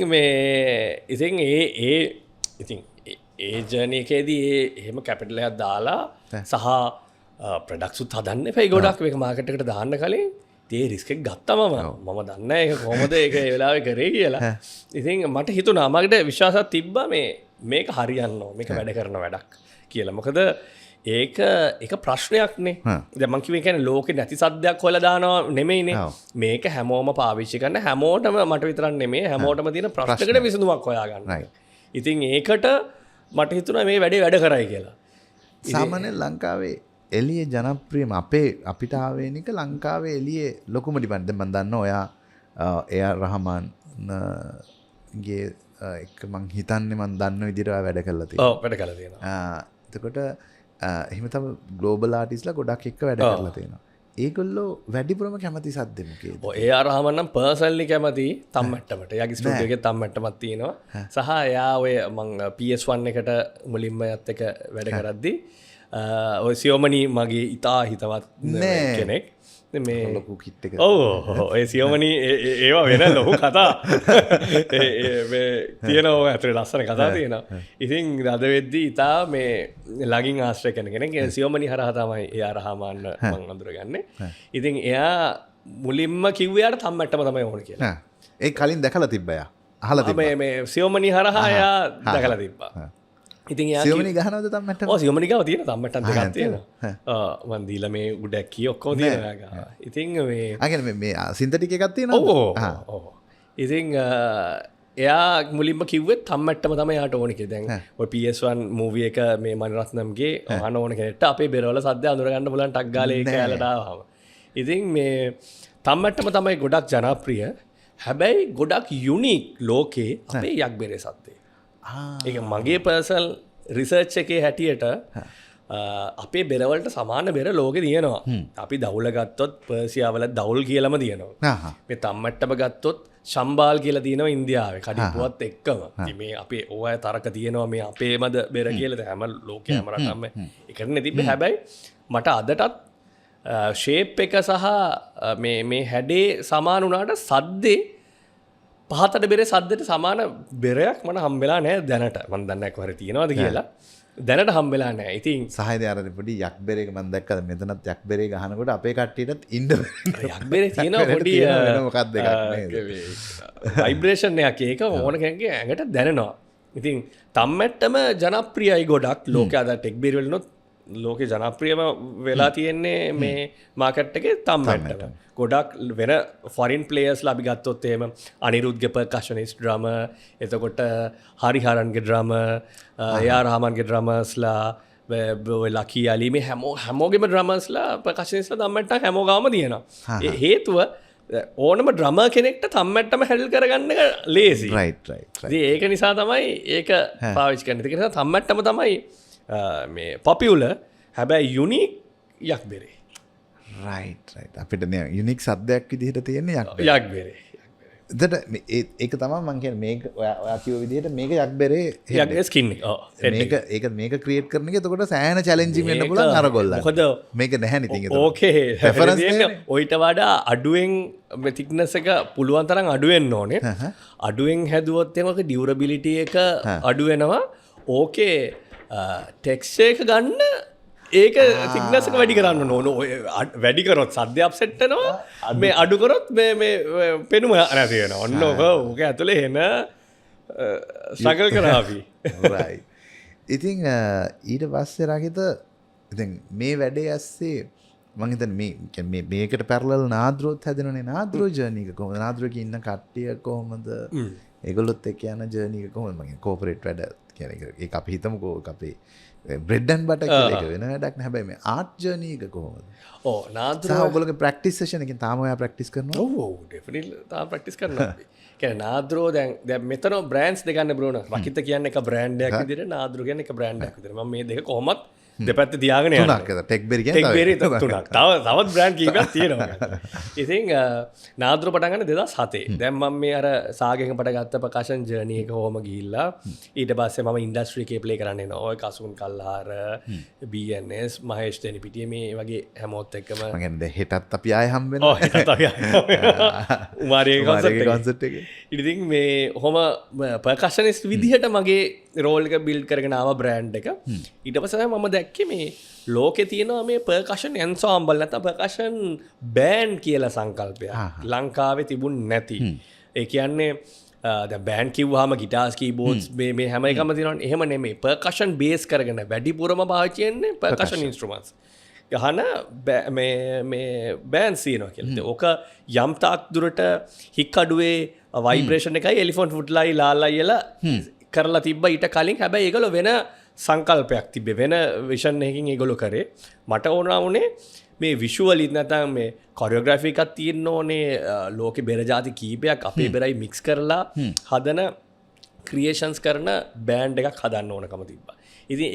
S2: ඒ ජර්නි එකේදී එහෙම කැපිටල් එකක් දාලා සහ ප්‍රොඩක්ට්ස් උත් හදන්න එපා. ගොඩක් මේක මාකට් එකට දාන්න කලින් ඒ රිස්ක් එක ගත්තා මම දන්නේ නැහැ ඒක කොහොමද ඒක ඒ වෙලාවේ කරේ කියලා. ඉතින් මට හිතුණා මට විශ්වාසයක් තිබ්බා මේක හරියන්න ඕන. මේක වැඩ කරන වැඩක් කියලා. මොකද ඒක ප්‍රශ්නයක්නේ. දැන් මං කිව්වේ කියන්නේ ලෝකේ නැති සද්දයක් හොයලා දානවා නෙමෙයිනේ. මේක හැමෝම පාවිච්චි කරන හැමෝටම මට විතරක් නෙමෙයි හැමෝටම තියෙන ප්‍රශ්නකට විසඳුමක් හොයාගන්න. ඉතින් ඒකට මට හිතුණා මේ වැඩේ වැඩ කරයි කියලා.
S1: සාමාන්‍යයෙන් ලංකාවේ එළියේ ජනප්‍රියම අපිට ආවේනික ලංකාවේ එළියේ ලොකුම ඩිමාන්ඩ්. දැන් මම දන්නවා ඔයා එයා රහමාන්ගේ එක මං හිතන්නේ මං දන්න විදිහට ඔයා වැඩ කරලා තියෙනවා.
S2: ඔව් වැඩ කරලා තියෙනවා.
S1: එතකොට එහෙම තමයි ග්ලෝබල් ආටිස්ලා ගොඩක් එක්ක වැඩ කරලා තියෙනවා. ඒගොල්ලෝ වැඩිපුරම කැමති සද්ද මොකේද?
S2: ඔය ඒ රහමන් නම් පර්සනලි කැමති තම්මැට්ටමට. එයාගේ ස්ටුඩියෝ එකේ තම්මැට්ටමක් තියෙනවා. සහ එයා ඔය මං PS1 එකට මුලින්ම යත් එක වැඩ කරද්දී ඔය සියෝමනි මගේ ඉතා හිතවත් කෙනෙක්. මේ
S1: ලොකු කිට් එක.
S2: ඔව් ඔය සියෝමනි ඒවා වෙන ලොකු කතා. තියෙනවා ඇතුලේ ලස්සන කතා තියෙනවා. ඉතින් අද වෙද්දී ඉතා මේ ළඟින් ආශ්‍රය කරන කෙනෙක් සියෝමනි හරහා තමයි එයා රහමාන්න මම අඳුරගන්නේ. ඉතින් එයා මුලින්ම කිව්වේ යාට තම්මැට්ටම තමයි ඕන කියලා.
S1: ඒ කලින් දැකලා තිබ්බා යා. අහලා තිබ්බා.
S2: මේ සියෝමනි හරහා එයා දැකලා තිබ්බා. ඉතින් එයා
S1: සියෝමනි ගහනවද තම්මැට්ටම?
S2: ඔව් සියෝමනි ගාව තියෙන තම්මැට්ටම් දෙකක් තියෙනවා. මන් දීලා මේ උඩැක්කිය ඔක්කොම තියෙනවා ගාව. ඉතින් මේ
S1: අගනේ මේ සින්තටික් එකක් තියෙනවා.
S2: ඔව්. ඉතින් එයා මුලින්ම කිව්වෙත් තම්මැට්ටම තමයි යාට ඕනේ කියලා. දැන් ඔය PS1 මූවි එක මේ මනිරත්නම්ගේ අහන ඕන කෙනෙක්ට අපේ බෙරවල සද්ද අඳුර ගන්න බලන් ටක් ගාලා ඒක ඇලට ආවම. ඉතින් මේ තම්මැට්ටම තමයි ගොඩක් ජනප්‍රිය. හැබැයි ගොඩක් යුනික් ලෝකේ අපේ යක් බෙරේ සද්දේ. ඒක මගේ පර්සනල් රිසර්ච් එකේ හැටියට අපේ බෙරවලට සමාන බෙර ලෝකෙ තියෙනවා. අපි දවුල ගත්තොත් පර්සියාවල දවුල් කියලාම තියෙනවා. මේ තම්මැට්ටම ගත්තොත් ශම්බාල් කියලා තියෙනවා ඉන්දියාවේ කඩිපුවත් එක්කම. ඉතින් මේ අපේ ඕය තරක තියෙනවා මේ අපේමද බෙර කියලා හැම ලෝකෙම රටම එකනේ තිබ්බේ. හැබැයි මට අදටත් ෂේප් එක සහ මේ හැඩේ සමාන වුණාට සද්දේ පහතට බෙරේ සද්දට සමාන බෙරයක් මට හම්බෙලා නැහැ දැනට. මම දන්නේ නැහැ කොහරි තියෙනවද කියලා. දැනට හම්බෙලා නැහැ. ඉතින්
S1: සහයද අර පොඩි යක් බෙරේක මම දැක්කද මෙතනත් යක් බෙරේ ගහනකොට අපේ කට්ටියටත් ඉන්න
S2: යක් බෙරේ තියෙනවා පොඩි
S1: මොකක්ද එකක් නේද?
S2: ভাইබ්‍රේෂන් එකක් ඒක ඕන කෙනෙක්ගේ ඇඟට දැනෙනවා. ඉතින් තම්මැට්ටම ජනප්‍රියයි ගොඩක් ලෝකයා ද ටෙක් බිරිවලනොත් ලෝක ජනප්‍රියම වෙලා තියෙන්නේ මේ මාකට් එකේ තම්මැට්ටම ගොඩක් වෙන ෆොරින් ප්ලේයර්ස් ලබි ගත්තොත් එහෙම අනිරුද්ධ පර්කෂනිස්ට් ඩ්‍රම එතකොට හරිහරන්ගේ ඩ්‍රම යා රහමන්ගේ ඩ්‍රමර්ස්ලා ලකී අලි මේ හැමෝගෙම ඩ්‍රමර්ස්ලා පර්කෂනිස්ට්ලා තම්මැට්ටම් හැමෝගාම තියෙනවා හේතුව ඕනම ඩ්‍රම කෙනෙක්ට තම්මැට්ටම හැඩල් කරගන්න ලේසි ඒක නිසා තමයි ඒක පාවිච්චි කරන්න තියෙන නිසා තම්මැට්ටම තමයි මේ පොපියුලර් හැබැයි යුනික් යක් බෙරේ
S1: අපිට යුනික් සද්දයක් විදිහට තියෙන්නේ
S2: යක් බෙරේ
S1: ඒක තමයි මං කියන්නේ මේක ඔයා කිව්ව විදිහට මේක යක් බෙරේ
S2: ස්කින්
S1: මේක ක්‍රියේට් කරන එක එතකොට සෑහෙන චැලෙන්ජින් වෙන්න පුළුවන් අර ගොල්ලන්
S2: මොකද
S1: මේක නැහැ ඉතින් ඒක
S2: ඕකේ ඔයිට වඩා අඩුවෙන් තික්නස් එක පුළුවන් තරම් අඩුවෙන්න ඕනේ අඩුවෙන් හැදුවොත් එමක ඩියුරබිලිටි එක අඩු වෙනවා ඕකේ ටෙක්ස්චර් එක ගන්න ඒක තික්නස් එක වැඩි කරන්න ඕන වැඩි කරොත් සද්දයක් සෙට්ටනවා මේ අඩු කරොත් මේ පෙනුම නැති වෙනවා ඔන්න ඕක ඇතුලේ එන ස්ට්‍රගල් කරා අපි
S1: ඉතින් ඊට පස්සේ රාගිත ඉතින් මේ වැඩේ ඇස්සේ මං හිතන්නේ මේකට පැරලල් නාද්‍රෝත් හැදෙනනේ නාද්‍රෝ ජර්නි එක කොහොමද නාද්‍රෝක ඉන්න කට්ටිය කොහොමද ඒගොල්ලොත් එක්ක යන ජර්නි එක කොහොමද මගේ කෝපරේට් වැඩ කියන්නේ ඒක අපි හිතමුකෝ අපේ බ්‍රෙඩ් ඇන්ඩ් බටර් කියලා එක වෙන වැඩක් නෑ හැබැයි මේ ආර්ට් ජර්නි එක කොහොමද නාද්‍රෝ ඔයගොල්ලෝගේ ප්‍රැක්ටිස් සෙෂන් එකෙන් තාම ඔයා ප්‍රැක්ටිස් කරනවා
S2: ඔව් ඩෙෆිනිට්ලි තාම ප්‍රැක්ටිස් කරනවා කියන්නේ නාද්‍රෝ දැන් මෙතන බ්‍රෑන්ඩ්ස් දෙකක් බ්‍රෝන රකිත කියන්නේ එක බ්‍රෑන්ඩ් එකක් විදිහට නාද්‍රෝ කියන්නේ එක බ්‍රෑන්ඩ් එකක් විදිහට මම මේ දෙක කොහොමත් දෙපැත්ත තියාගෙන යනවා
S1: තුනක් ටෙක් බෙරි කියන්නේ
S2: තුනක් තවත් බ්‍රෑන්ඩ් කීපයක් තියෙනවා ඉතින් නාද්‍රෝ පටන් ගන්න 2007 දැන් මම මේ අර සාගෙන් පට ගත්ත ප්‍රකාශන ජර්නි එක කොහොම ගිහිල්ලා ඊට පස්සේ මම ඉන්ඩස්ට්‍රි එකේ ප්ලේ කරන්න එනවා ඔය කසුන් කල්හාර BNS මහේෂ් දෙනිපිටිය මේ වගේ හැමෝත් එක්කම
S1: මම කියන්නේ හෙටත් අපි ආයෙ හම්බ වෙනවා
S2: ඔව් හෙටත් අපි ආයෙ උමාරියේ
S1: කන්සර්ට් එකේ
S2: ඉතින් මේ කොහොම පර්කෂනිස්ට් විදිහට මගේ රෝල් එක බිල්ඩ් කරගෙන ආව බ්‍රෑන්ඩ් එක ඊට පස්සේ මම දැක්කේ මේ ලෝකේ තියෙනවා මේ පර්කෂන් එන්සම්බල් නැත්නම් පර්කෂන් බෑන්ඩ් කියලා සංකල්පයක් ලංකාවේ තිබුණ නැති ඒ කියන්නේ දැන් බෑන්ඩ් කිව්වහම ගිටාර්ස් කීබෝඩ්ස් මේ හැම එකම තියෙනවනේ එහෙම නෙමෙයි පර්කෂන් බේස් කරගෙන වැඩිපුරම පාවිච්චි වෙන්නේ පර්කෂන් ඉන්ස්ට්‍රුමන්ට්ස් ගහන මේ බෑන්ඩ්ස් තියෙනවා කියලා. ඕක යම් තාක් දුරට හික් අඩුවේ වයිබ්‍රේෂන් එකයි එලිෆන්ට් ෆුට්ලයි ලාලයිලා කරලා තිබ්බ ඊට කලින් හැබැයි ඒගොල්ලෝ වෙන සංකල්පයක් තිබ්බේ වෙන විෂන් එකකින් ඒගොල්ලෝ කරේ මට ඕනා වුණේ මේ විෂුවලි නැත්නම් මේ කොරියෝග්‍රැෆි එකක් තියෙන්න ඕනේ ලෝකේ බෙර જાති කීපයක් අපේ බෙරයි මික්ස් කරලා හදන ක්‍රියේෂන්ස් කරන බෑන්ඩ් එකක් හදන්න ඕනකම තිබ්බා. ඉතින්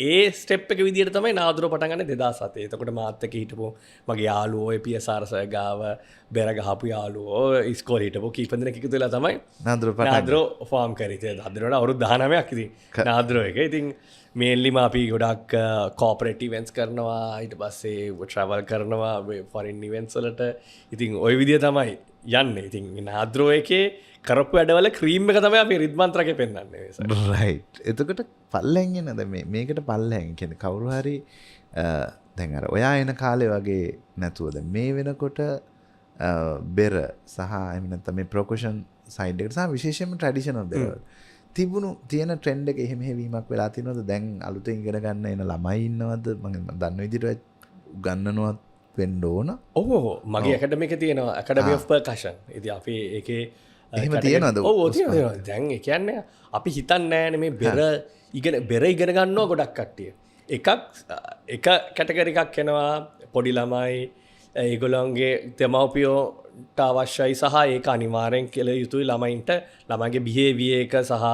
S2: ඒ ස්ටෙප් එක විදිහට තමයි නාද්‍රෝ පටන් ගන්නේ 2007. එතකොට මාත් එක්ක හිටපු මගේ යාළුවෝ ඒ PSR සර් ගාව බෙර ගහපු යාළුවෝ ඉස්කෝලේ හිටපු කීප දෙනෙක් එකතු වෙලා තමයි නාද්‍රෝ ෆෝම් කරේ. ඉතින් නාද්‍රෝට අවුරුදු 19ක් ඉතින් නාද්‍රෝ එක. ඉතින් මේන්ලිම අපි ගොඩක් කෝපරේට් ඉවෙන්ට්ස් කරනවා ඊට පස්සේ ට්‍රැවල් කරනවා ෆොරින් ඉවෙන්ට්ස් වලට. ඉතින් ওই විදිය තමයි යන්නේ. ඉතින් නාද්‍රෝ එකේ කරපු වැඩවල ක්‍රීම් එක තමයි අපි රිද්මන්ත්‍රකේ පෙන්වන්නේ.
S1: රයිට්. එතකොට පල්ලෙන් එන දැන් මේකට පල්ලෙන් කියන්නේ කවුරු හරි දැන් අර ඔයා එන කාලේ වගේ නැතුව දැන් මේ වෙනකොට බෙර සහ එහෙම නැත්නම් මේ ප්‍රොකෂන් සයිඩ් එකට සහ විශේෂයෙන්ම ට්‍රැඩිෂනල් බෙර තිබුණු තියෙන ට්‍රෙන්ඩ් එක එහෙම හැවීමක් වෙලා තියෙනවද? දැන් අලුතෙන් ඉගෙන ගන්න එන ළමයි ඉන්නවද? මම දන්න විදිහට උගන්වනවත් වෙන්න ඕන.
S2: ඔව් මගේ ඇකඩමි එකේ තියෙනවා ඇකඩමි ඔෆ් පර්කෂන්. ඉතින් අපි ඒකේ
S1: එහෙම තියෙනවද?
S2: ඔව් තියෙනවා. දැන් ඒ කියන්නේ අපි හිතන්නේ නෑනේ මේ බෙර ඉගෙන ගන්නවා ගොඩක් කට්ටිය. එක කැටගරි එකක් එනවා පොඩි ළමයි ඒගොල්ලන්ගේ දෙමව්පියෝට අවශ්‍යයි සහ ඒක අනිවාර්යෙන් කියලා යුතුයි ළමයින්ට ළමයිගේ බිහේවියර් එක සහ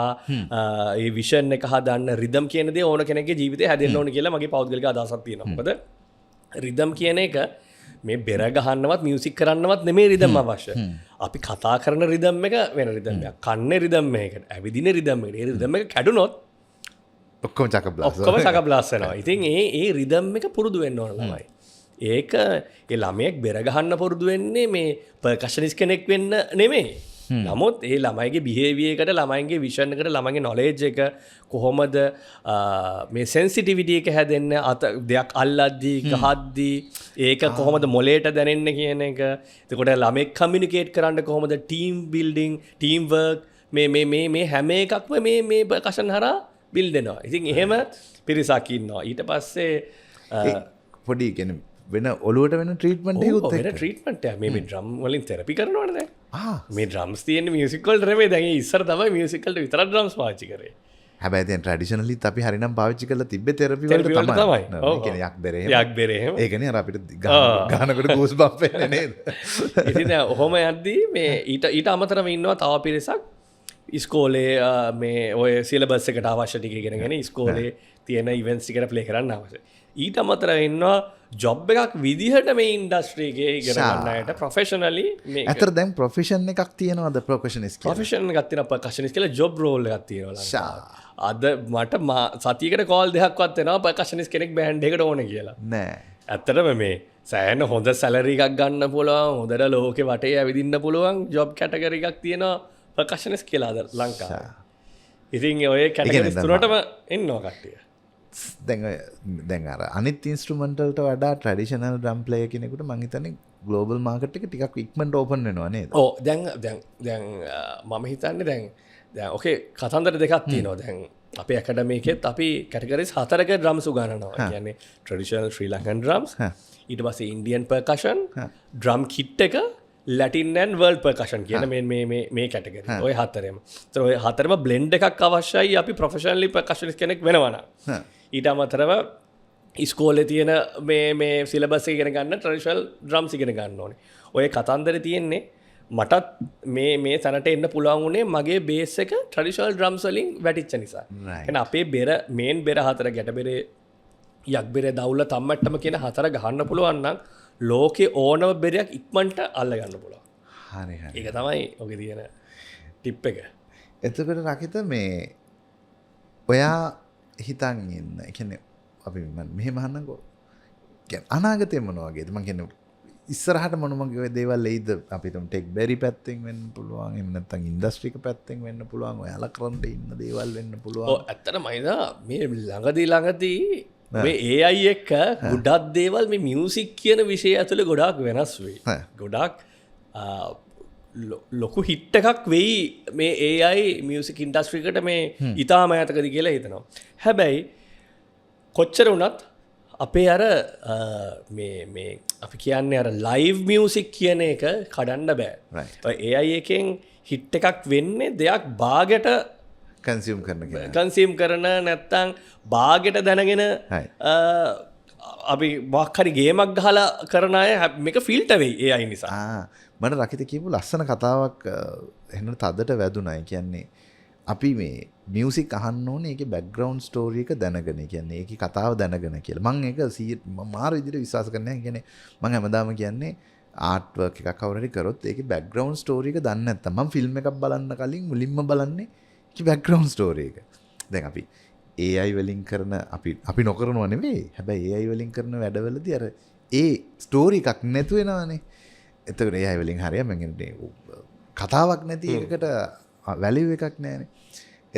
S2: ඒ විෂන් එක හදන්න රිදම් කියන දේ ඕන කෙනෙක්ගේ ජීවිතේ හැදෙන්න ඕන කියලා මගේ පෞද්ගලික අදහසක් තියෙනවා. මොකද රිදම් කියන එක මේ බෙර ගහන්නවත් මියුසික් කරන්නවත් නෙමෙයි රිදම් අවශ්‍ය. අපි කතා කරන රිදම් එක වෙන රිදම් එකක්. කන්නේ රිදම් එකකට. ඇවිදින රිදම් එක. ඒ රිදම් එක කැඩුනොත්
S1: ඔක්කොම චකබ්ලාස්
S2: වෙනවා. ඉතින් ඒ රිදම් එක පුරුදු වෙන්න ඕන ළමයි. ඒක ඒ ළමයෙක් බෙර ගහන්න පුරුදු වෙන්නේ මේ පර්කෂනිස්ට් කෙනෙක් වෙන්න නෙමෙයි. නමුත් ඒ ළමයිගේ බිහේවියර් එකට ළමයිගේ විෂන් එකට ළමයිගේ නොලෙජ් එක කොහොමද මේ සෙන්සිටිවිටි එක හැදෙන්න දෙයක් අල්ලද්දී ගහද්දී ඒක කොහොමද මොලේට දැනෙන්න කියන එක. එතකොට ළමෙක් කමියුනිකේට් කරන්න කොහොමද ටීම් බිල්ඩින් ටීම් වර්ක් මේ හැම එකක්ම මේ ප්‍රකශන හරා බිල් දෙනවා. ඉතින් එහෙම පිරිසක් ඉන්නවා. ඊට පස්සේ
S1: පොඩි කියන වෙන ඔලුවට වෙන ට්‍රීට්මන්ට් එකකුත්
S2: වෙන ට්‍රීට්මන්ට් එක මේ ඩ්‍රම් වලින් තෙරපි කරනවනේ දැන්. මේ ඩ්‍රම්ස් තියෙන මියුසික් වලට නෙමෙයි දැන් ඉස්සර තමයි මියුසික් වලට විතරක් ඩ්‍රම්ස් පාවිච්චි කරේ.
S1: හැබැයි දැන් ට්‍රැඩිෂනලිත් අපි හරිනම් පාවිච්චි කරලා තිබ්බේ තෙරපි
S2: Therapy
S1: වලට
S2: වලට තමයි.
S1: තමයි.
S2: ඔව්,
S1: ඒ කියන්නේ යක් බෙරේ.
S2: යක් බෙරේ එහෙම.
S1: ඒකනේ අර අපිට ගානකොට ගූස් බම්ප් එන්නේ නේද?
S2: ඉතින් දැන් ඔහොම යද්දී මේ ඊට අමතරව ඉන්නවා තව පිරිසක් ඉස්කෝලේ මේ ඔය සිලබස් එකට අවශ්‍ය ටික ඉගෙනගෙන ඉස්කෝලේ තියෙන ඉවෙන්ට්ස් ටිකට ප්ලේ කරන්න අවශ්‍ය. ඊට අමතරව ඉන්නවා ජොබ් එකක් විදිහට මේ ඉන්ඩස්ට්‍රි එකේ ඉගෙන ගන්න අයට ප්‍රොෆෙෂනලි මේ
S1: ඇතර දැන් ප්‍රොෆෙෂන් එකක් තියෙනවද ප්‍රොෆෙෂනිස්ට් කියලා?
S2: ප්‍රොෆෙෂන් එකක් තියෙනවා පර්කෂනිස්ට් කියලා ජොබ් රෝල් එකක් තියෙනවා ලංකාවේ. අද මට සතියකට කෝල් දෙකක්වත් එනවා පර්කෂනිස්ට් කෙනෙක් බෑන්ඩ් එකට ඕනේ කියලා.
S1: නෑ.
S2: ඇත්තටම මේ සෑහෙන හොඳ සැලරි එකක් ගන්න පුළුවන් හොඳට ලෝකෙ වටේ ඇවිදින්න පුළුවන් ජොබ් කැටගරි එකක් තියෙනවා ප්‍රකශනස් කියලා අද ලංකාවේ. ඉතින් ඔය කැටගරිස් තුනටම එන්නවා කට්ටිය.
S1: දැන් අර අනිත් ඉන්ස්ට්‍රුමන්ටල්ට වඩා ට්‍රැඩිෂනල් ඩ්‍රම් ප්ලේයර් කෙනෙකුට මං හිතන්නේ ග්ලෝබල් මාකට් එක ටිකක් ඉක්මනට ඕපන් වෙනවා නේද?
S2: ඔව් දැන් මම හිතන්නේ දැන් ඔකේ කතන්දර දෙකක් තියෙනවා. දැන් අපේ ඇකඩමි එකෙත් අපි කැටගරිස් 4ක ඩ්‍රම්ස් උගන්වනවා. කියන්නේ ට්‍රැඩිෂනල් ශ්‍රී ලංකන් ඩ්‍රම්ස්, ඊට පස්සේ ඉන්ඩියන් පර්කෂන්, ඩ්‍රම් කිට් එක, ලැටින් ඇන්ඩ් වර්ල්ඩ් පර්කෂන් කියන මේ කැටගරි. ඔය හතරෙම. ඒතර ඔය හතරම බ්ලෙන්ඩ් එකක් අවශ්‍යයි අපි ප්‍රොෆෙෂනලි පර්කෂනිස්ට් කෙනෙක් වෙනවා නම්. ඊට අමතරව ඉස්කෝලේ තියෙන මේ සිලබස් එක ඉගෙන ගන්න ට්‍රැඩිෂනල් ඩ්‍රම්ස් ඉගෙන ගන්න ඕනේ. ඔය කතන්දරේ තියෙන්නේ මටත් මේ තැනට එන්න පුළුවන් වුණේ මගේ බේස් එක ට්‍රැඩිෂනල් ඩ්‍රම්ස් වලින් වැටිච්ච නිසා. එහෙනම් අපේ මේන් බෙර හතර ගැට බෙරේ යක් බෙරේ දවුල තම්මැට්ටම කියන හතර ගහන්න පුළුවන් නම් ලෝකේ ඕනම බෙරයක් ඉක්මනට අල්ල ගන්න පුළුවන්.
S1: හරි හරි.
S2: ඒක තමයි ඔගේ තියෙන ටිප් එක.
S1: එතකොට රකිත මේ ඔයා හිතන් ඉන්න. ඒ කියන්නේ අපි මෙහෙම අහන්නකෝ. කියන්නේ අනාගතේ මොන වගේද? මම කියන්නේ ඉස්සරහට මොන වගේ දේවල් එයිද? අපි තුන් ටෙක් බෙරි පැත්තෙන් වෙන්න පුළුවන්. එහෙම නැත්නම් ඉන්ඩස්ට්‍රි එක පැත්තෙන් වෙන්න පුළුවන්. ඔයාලා කරන්න ඉන්න දේවල් වෙන්න පුළුවන්.
S2: ඔව් ඇත්තටම මයිදා මේ ළඟදී මේ AI එක්ක ගොඩක් දේවල් මේ මියුසික් කියන විෂය ඇතුළේ ගොඩාක් වෙනස් වෙයි. ගොඩාක් ලොකු හිට් එකක් වෙයි මේ AI මියුසික් ඉන්ඩස්ට්‍රි එකට මේ ඉතාම ඈතකදී කියලා හිතනවා. හැබැයි කොච්චර වුණත් අපේ අර මේ අපි කියන්නේ අර ලයිව් මියුසික් කියන එක කඩන්න බෑ. ඔය AI එකෙන් හිට් එකක් වෙන්නේ දෙයක් බාගෙට කන්සියම් කරන නැත්තම් බාගෙට දැනගෙන අපි මොකක් හරි ගේමක් ගහලා කරන අය මේක ෆිල්ටර් වෙයි AI නිසා.
S1: මට රකිත කියපු ලස්සන කතාවක් එහෙනම් තදට වැදුනා. ඒ කියන්නේ අපි මේ මියුසික් අහන්න ඕනේ ඒකේ බෑග්ග්‍රවුන්ඩ් ස්ටෝරි එක දැනගෙන. කියන්නේ ඒකේ කතාව දැනගෙන කියලා. මම ඒක මාර විදිහට විශ්වාස කරන්නේ නැහැ. කියන්නේ මම හැමදාම කියන්නේ ආර්ට් වර්ක් එකක් කවුරු හරි කරොත් ඒකේ බෑග්ග්‍රවුන්ඩ් ස්ටෝරි එක දන්නේ නැත්තම් මම ෆිල්ම් එකක් බලන්න කලින් මුලින්ම බලන්නේ ඒකේ බෑග්ග්‍රවුන්ඩ් ස්ටෝරි එක. දැන් අපි AI වලින් කරන අපි නොකරනවා නෙවෙයි. හැබැයි AI වලින් කරන වැඩවලදී අර ඒ ස්ටෝරි එකක් නැතු වෙනවනේ. එතකොට AI වලින් හරියම කතාවක් නැති එකකට වැලියු එකක් නැහැනේ.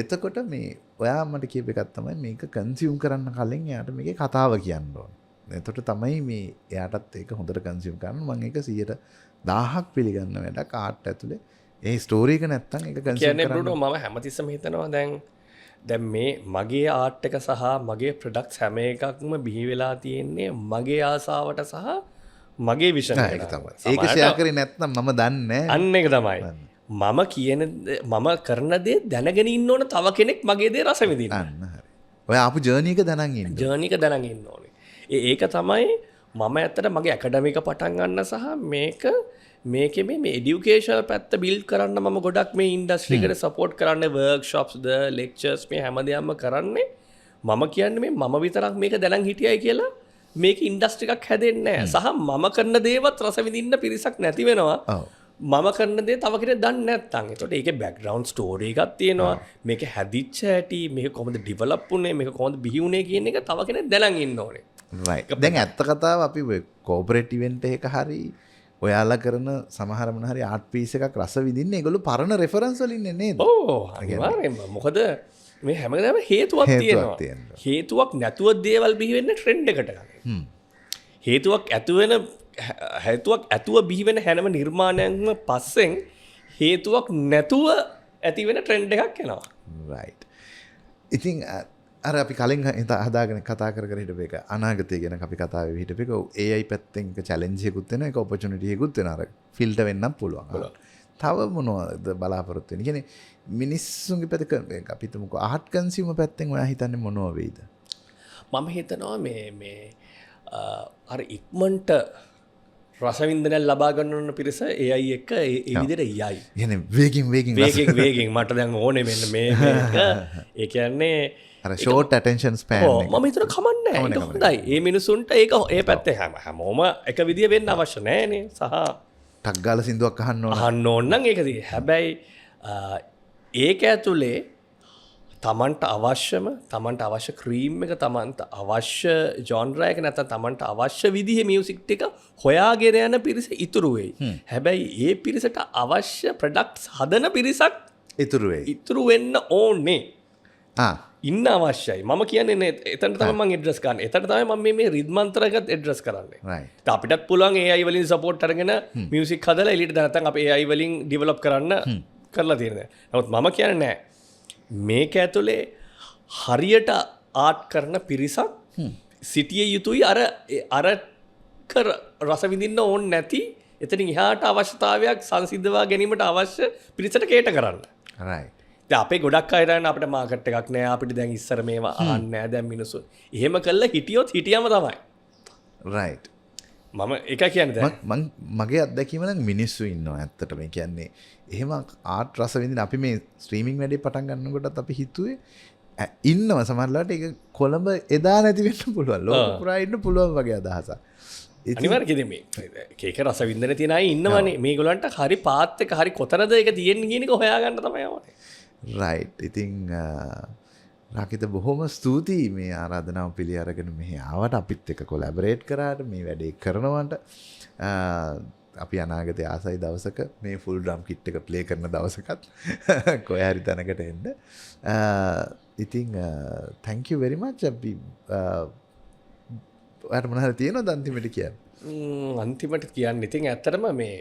S1: එතකොට මේ ඔයා මට කියප එකක් තමයි මේක කන්සියුම් කරන්න කලින් එයාට මේකේ කතාව කියන්න ඕනේ. එතකොට තමයි මේ එයාටත් ඒක හොඳට කන්සියුම් කරන්න මම ඒක 100,000ක් පිළිගන්න වැඩක් ආර්ට් ඇතුලේ. ඒ ස්ටෝරි එක නැත්තම් ඒක කන්සියුම් කරන්න.
S2: කියන්නේ බ්‍රුනෝ මම හැමතිස්සම හිතනවා දැන් මේ මගේ ආර්ට් එක සහ මගේ ප්‍රොඩක්ට්ස් හැම එකක්ම බිහි වෙලා තියෙන්නේ මගේ ආසාවට සහ මගේ විෂන් එකට තමයි.
S1: ඒක ෂෙයා කරේ නැත්නම් මම දන්නේ නැහැ.
S2: අන්න ඒක තමයි. මම කියන මම කරන දේ දැනගෙන ඉන්න ඕන තව කෙනෙක් මගේ දේ රස විඳින්න.
S1: අන්න හරි. ඔය ආපු ජර්නි එක දැනන් ඉන්න.
S2: ජර්නි එක දැනන් ඉන්න ඕනේ. ඒක තමයි මම ඇත්තට මගේ ඇකඩමික පටන් ගන්න සහ මේකේ මේ එඩියුකේෂනල් පැත්ත බිල්ඩ් කරන්න මම ගොඩක් මේ ඉන්ඩස්ට්‍රි එකට සපෝට් කරන්නේ වර්ක්ෂොප්ස්ද ලෙක්චර්ස් මේ හැමදේම කරන්නේ මම කියන්නේ මේ මම විතරක් මේක දැනන් හිටියයි කියලා මේක ඉන්ඩස්ට්‍රි එකක් හැදෙන්නේ නැහැ. සහ මම කරන දේවත් රස විඳින්න පිරිසක් නැති වෙනවා. මම කරන දේ තව කෙනෙක් දන්නේ නැත්නම්. ඒකට ඒකේ බෑග්ග්‍රවුන්ඩ් ස්ටෝරි එකක් තියෙනවා. මේක හැදිච්ච හැටි, මේක කොහොමද ඩිවෙලොප් වුනේ, මේක කොහොමද බිහි වුනේ කියන එක තව කෙනෙක් දැනන් ඉන්න ඕනේ.
S1: රයිට්. දැන් ඇත්ත කතාව අපි කෝපරේට් ඉවෙන්ට් එකක හරි ඔයාලා කරන සමහර මොන හරි ආර්ට් පීස් එකක් රස විඳින්නේ ඒගොල්ලෝ පරණ රෙෆරන්ස් වලින් නේද?
S2: ඔව් අනිවාර්යෙන්ම. මොකද මේ හැමදාම හේතුවක් තියෙනවා. හේතුවක් නැතුව දේවල් බිහි වෙන්නේ ට්‍රෙන්ඩ් එකට ගන්න. හේතුවක් ඇතුව බිහි වෙන හැම නිර්මාණයක්ම පස්සෙන් හේතුවක් නැතුව ඇති වෙන ට්‍රෙන්ඩ් එකක් එනවා.
S1: රයිට්. ඉතින් අර අපි කලින් හදාගෙන කතා කර හිටපු එක අනාගතය ගැන අපි කතාවේ හිටපු එක AI පැත්තෙන් එක චැලෙන්ජ් එකකුත් වෙනවා ඒක ඔපචුනිටි එකකුත් වෙනවා. අර ෆිල්ටර් වෙන්නත් පුළුවන්. තව මොනවද බලාපොරොත්තු වෙන්නේ? කියන්නේ මිනිස්සුන්ගේ පැත්තක අපි හිතමුකෝ ආර්ට් කන්සියුමර් පැත්තෙන් ඔයා හිතන්නේ මොනව වෙයිද?
S2: මම හිතනවා මේ අර ඉක්මනට රසවින්දනයක් ලබා ගන්න ඕන පිරිස AI එක ඒ විදිහට යයි.
S1: කියන්නේ වේගින්
S2: මට දැන් ඕනේ මෙන්න මේක. ඒ කියන්නේ
S1: අර ෂෝට් ඇටෙන්ෂන් ස්පෑන් එක.
S2: මම හිතන කමන්නේ ඒක හොඳයි. ඒ මිනිසුන්ට ඒක ඒ පැත්තේ හැමෝම එක විදිය වෙන්න අවශ්‍ය නැහැනේ. සහ
S1: ටක් ගාලා සින්දුවක් අහන්න
S2: ඕන නම් ඒක තියෙයි. හැබැයි ඒක ඇතුලේ තමන්ට අවශ්‍ය ක්‍රීම් එක තමන්ට අවශ්‍ය ජොන්ර් එක නැත්නම් තමන්ට අවශ්‍ය විදිහේ මියුසික් ටික හොයාගෙන යන පිරිස ඉතුරු වෙයි. හැබැයි ඒ පිරිසට අවශ්‍ය ප්‍රොඩක්ට්ස් හදන පිරිසක් ඉතුරු වෙන්න ඕනේ. ඉන්න අවශ්‍යයි. මම කියන්නේ එතන තමයි මම ඇඩ්‍රස් කරන්නේ. එතන තමයි මම මේ රිද්මන්තරයත් ඇඩ්‍රස් කරන්නේ.
S1: රයිට්.
S2: අපිටත් පුළුවන් AI වලින් සපෝට් අරගෙන මියුසික් හදලා එලියට නැත්නම් අපි AI වලින් ඩෙවලොප් කරන්න කරලා තියෙනවා. නමුත් මම කියන්නේ නෑ. මේක ඇතුලේ හරියට ආර්ට් කරන පිරිසක් සිටිය යුතුයි අර රස විඳින්න ඕනේ නැති එතනින් එහාට අවශ්‍යතාවයක් සංසිද්ධවා ගැනීමට අවශ්‍ය පිරිසට කේට කරන්න.
S1: රයිට්.
S2: දැන් අපේ ගොඩක් අය දැන් අපිට මාකට් එකක් නෑ අපිට දැන් ඉස්සර මේවා අහන්න නෑ දැන් මිනිස්සු. එහෙම කළා හිටියොත් හිටියම තමයි.
S1: රයිට්.
S2: මම එක කියන්නේ දැන්
S1: මගේ අත්දැකීම නම් මිනිස්සු ඉන්නවා ඇත්තටම. ඒ කියන්නේ එහෙම ආර්ට් රස විඳින අපි මේ ස්ට්‍රීමින් වැඩේ පටන් ගන්නකොටත් අපි හිතුවේ ඉන්නවා සමහරවිට ඒක කොළඹ එදා නැති වෙන්න පුළුවන්. ලෝක පුරා ඉන්න පුළුවන් වගේ අදහසක්.
S2: අනිවාර්යයෙන් මේ කේක රස විඳින තියෙන අය ඉන්නවනේ. මේගොල්ලන්ට හරි පාත් එක හරි කොතනද ඒක තියෙන්නේ කියන එක හොයාගන්න තමයි යවන්නේ.
S1: රයිට්. ඉතින් රාකිත බොහොම ස්තුතියි මේ ආරාධනාව පිළි අරගෙන මෙහි ආවට අපිත් එක්ක කොලැබරේට් කරාට මේ වැඩේ කරනවට. අපි අනාගතයේ ආසයි දවසක මේ ෆුල් ඩ්‍රම් කිට් එක ප්ලේ කරන දවසකත් කොහේ හරි තැනකට එන්න. ඉතින් thank you very much. අපි ඔයාලට මොනවද තියෙනවද අන්තිමට කියන්න?
S2: අන්තිමට කියන්න ඉතින් ඇත්තටම මේ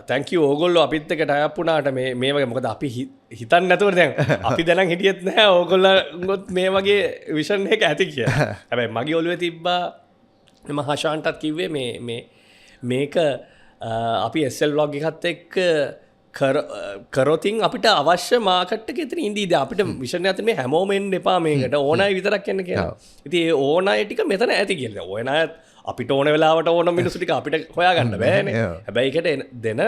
S2: thank you ඕගොල්ලෝ අපිත් එක්ක ටයි අප් වුණාට මේ වගේ මොකද අපි හිතන්නේ නැතුව දැන් අපි දැනන් හිටියෙත් නැහැ ඕගොල්ලෝත් මේ වගේ විෂන් එක ඇති කියලා. හැබැයි මගේ ඔළුවේ තිබ්බා මම හෂාන්ටත් කිව්වේ මේක අපි SL vlog එකත් එක්ක කරොතින් අපිට අවශ්‍ය මාකට් එක එතන ඉඳීද අපිට විෂන් එක මේ හැමෝම එන්න එපා මේකට ඕන අය විතරක් එන්න කියලා. ඉතින් ඒ ඕන අය ටික මෙතන ඇති කියලා. ඕන අය අපිට ඕන වෙලාවට ඕන මිනිස්සු ටික අපිට හොයාගන්න බෑනේ. හැබැයි ඒකට දෙන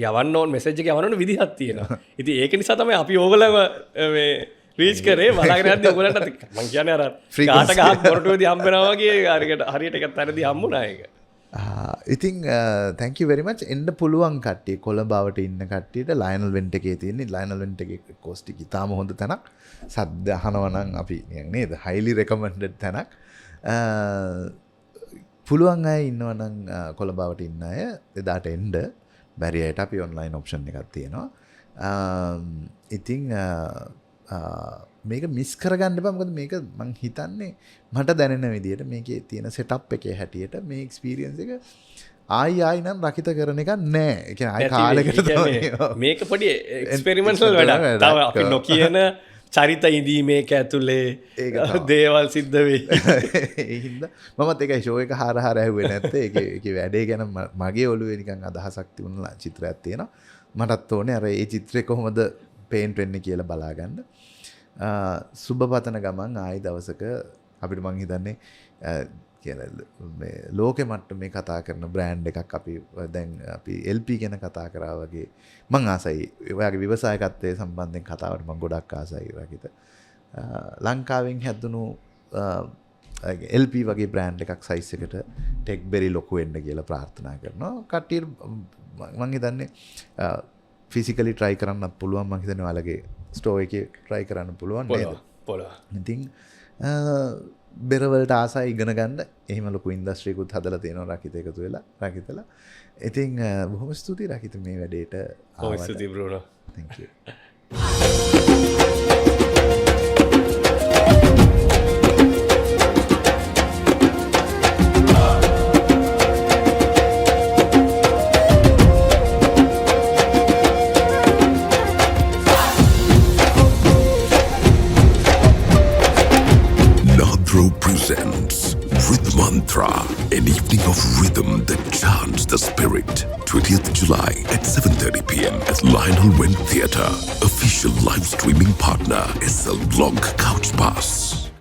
S2: යවන්න ඕන මෙසේජ් එක යවන්න ඕන විදිහක් තියෙනවා. ඉතින් ඒක නිසා තමයි අපි ඕගොල්ලන්ව මේ රීච් කරේ බලාගෙන යද්දි ඕගොල්ලන්ට මම කියන්නේ අර කාට ගහක් මොරටුවේදී හම්බ වෙනවා වගේ හරියට එකක් තරදී හම්බුණා ඒක.
S1: ඉතින් thank you very much. එන්න පුළුවන් කට්ටිය කොළඹවට ඉන්න කට්ටියට ලයනල් වෙන්ට් එකේ තියෙන ලයනල් වෙන්ට් එකේ කොස්ටික් ඉතාම හොඳ තැනක්. සද්ද අහනවා නම් අපි නේද highly recommended තැනක්. පුළුවන් අය ඉන්නවා නම් කොළඹවට ඉන්න අය එදාට එන්න බැරි අයට අපි ඔන්ලයින් ඔප්ෂන් එකක් තියෙනවා. ඉතින් මේක මිස් කරගන්න එපා. මොකද මේක මං හිතන්නේ මට දැනෙන විදිහට මේකේ තියෙන සෙටප් එකේ හැටියට මේ එක්ස්පීරියන්ස් එක ආයි නම් රකිත කරන එකක් නෑ. ඒ කියන්නේ ආයි කාලයකට තමයි
S2: මේක පොඩි එක්ස්පෙරිමන්ටල් වැඩක්. තව අපි නොකියන චරිත ඉදීමේක ඇතුලේ දේවල් සිද්ධ වෙයි.
S1: ඒ හින්දා මමත් ඒකයි ෂෝ එක හාර ඇහුවේ නැත්තේ. ඒකේ වැඩේ ගැන මගේ ඔළුවේ නිකන් අදහසක් තිබුණා චිත්‍රයක් තියෙනවා. මටත් ඕනේ අර ඒ චිත්‍රේ කොහොමද පේන්ට් වෙන්නේ කියලා බලාගන්න. සුබ පතන ගමන් ආයි දවසක අපිට මං හිතන්නේ මේ ලෝකෙ මට්ටමේ කතා කරන බ්‍රෑන්ඩ් එකක් අපි දැන් අපි LP ගැන කතා කරා වගේ මං ආසයි. ඔයාගේ ව්‍යවසායකත්වයේ සම්බන්ධයෙන් කතාවට මං ගොඩක් ආසයි රකිත. ලංකාවෙන් හැදුණු LP වගේ බ්‍රෑන්ඩ් එකක් සයිස් එකට ටෙක්බෙරි ලොකු වෙන්න කියලා ප්‍රාර්ථනා කරනවා. කට්ටිය මං හිතන්නේ ෆිසිකලි try කරන්නත් පුළුවන්. මං හිතන්නේ ඔයාලගේ ස්ටෝ එකේ try කරන්න පුළුවන් නේද? ඉතින් බෙරවලට ආසයි ඉගෙන ගන්න. එහෙම ලොකු ඉන්ඩස්ට්‍රි එකකුත් හදලා තියෙනවා රකිත එකතු වෙලා රකිතලා. ඉතින් බොහොම ස්තුතියි රකිත මේ වැඩේට ආවට.
S2: බොහොම ස්තුතියි බ්‍රෝනෝ.
S1: Thank you.
S3: Mantra, an evening of rhythm that chants the spirit. 20th July at 7:30 p.m. at Lionel Went Theatre. Official live streaming partner SL Blog Couch Pass.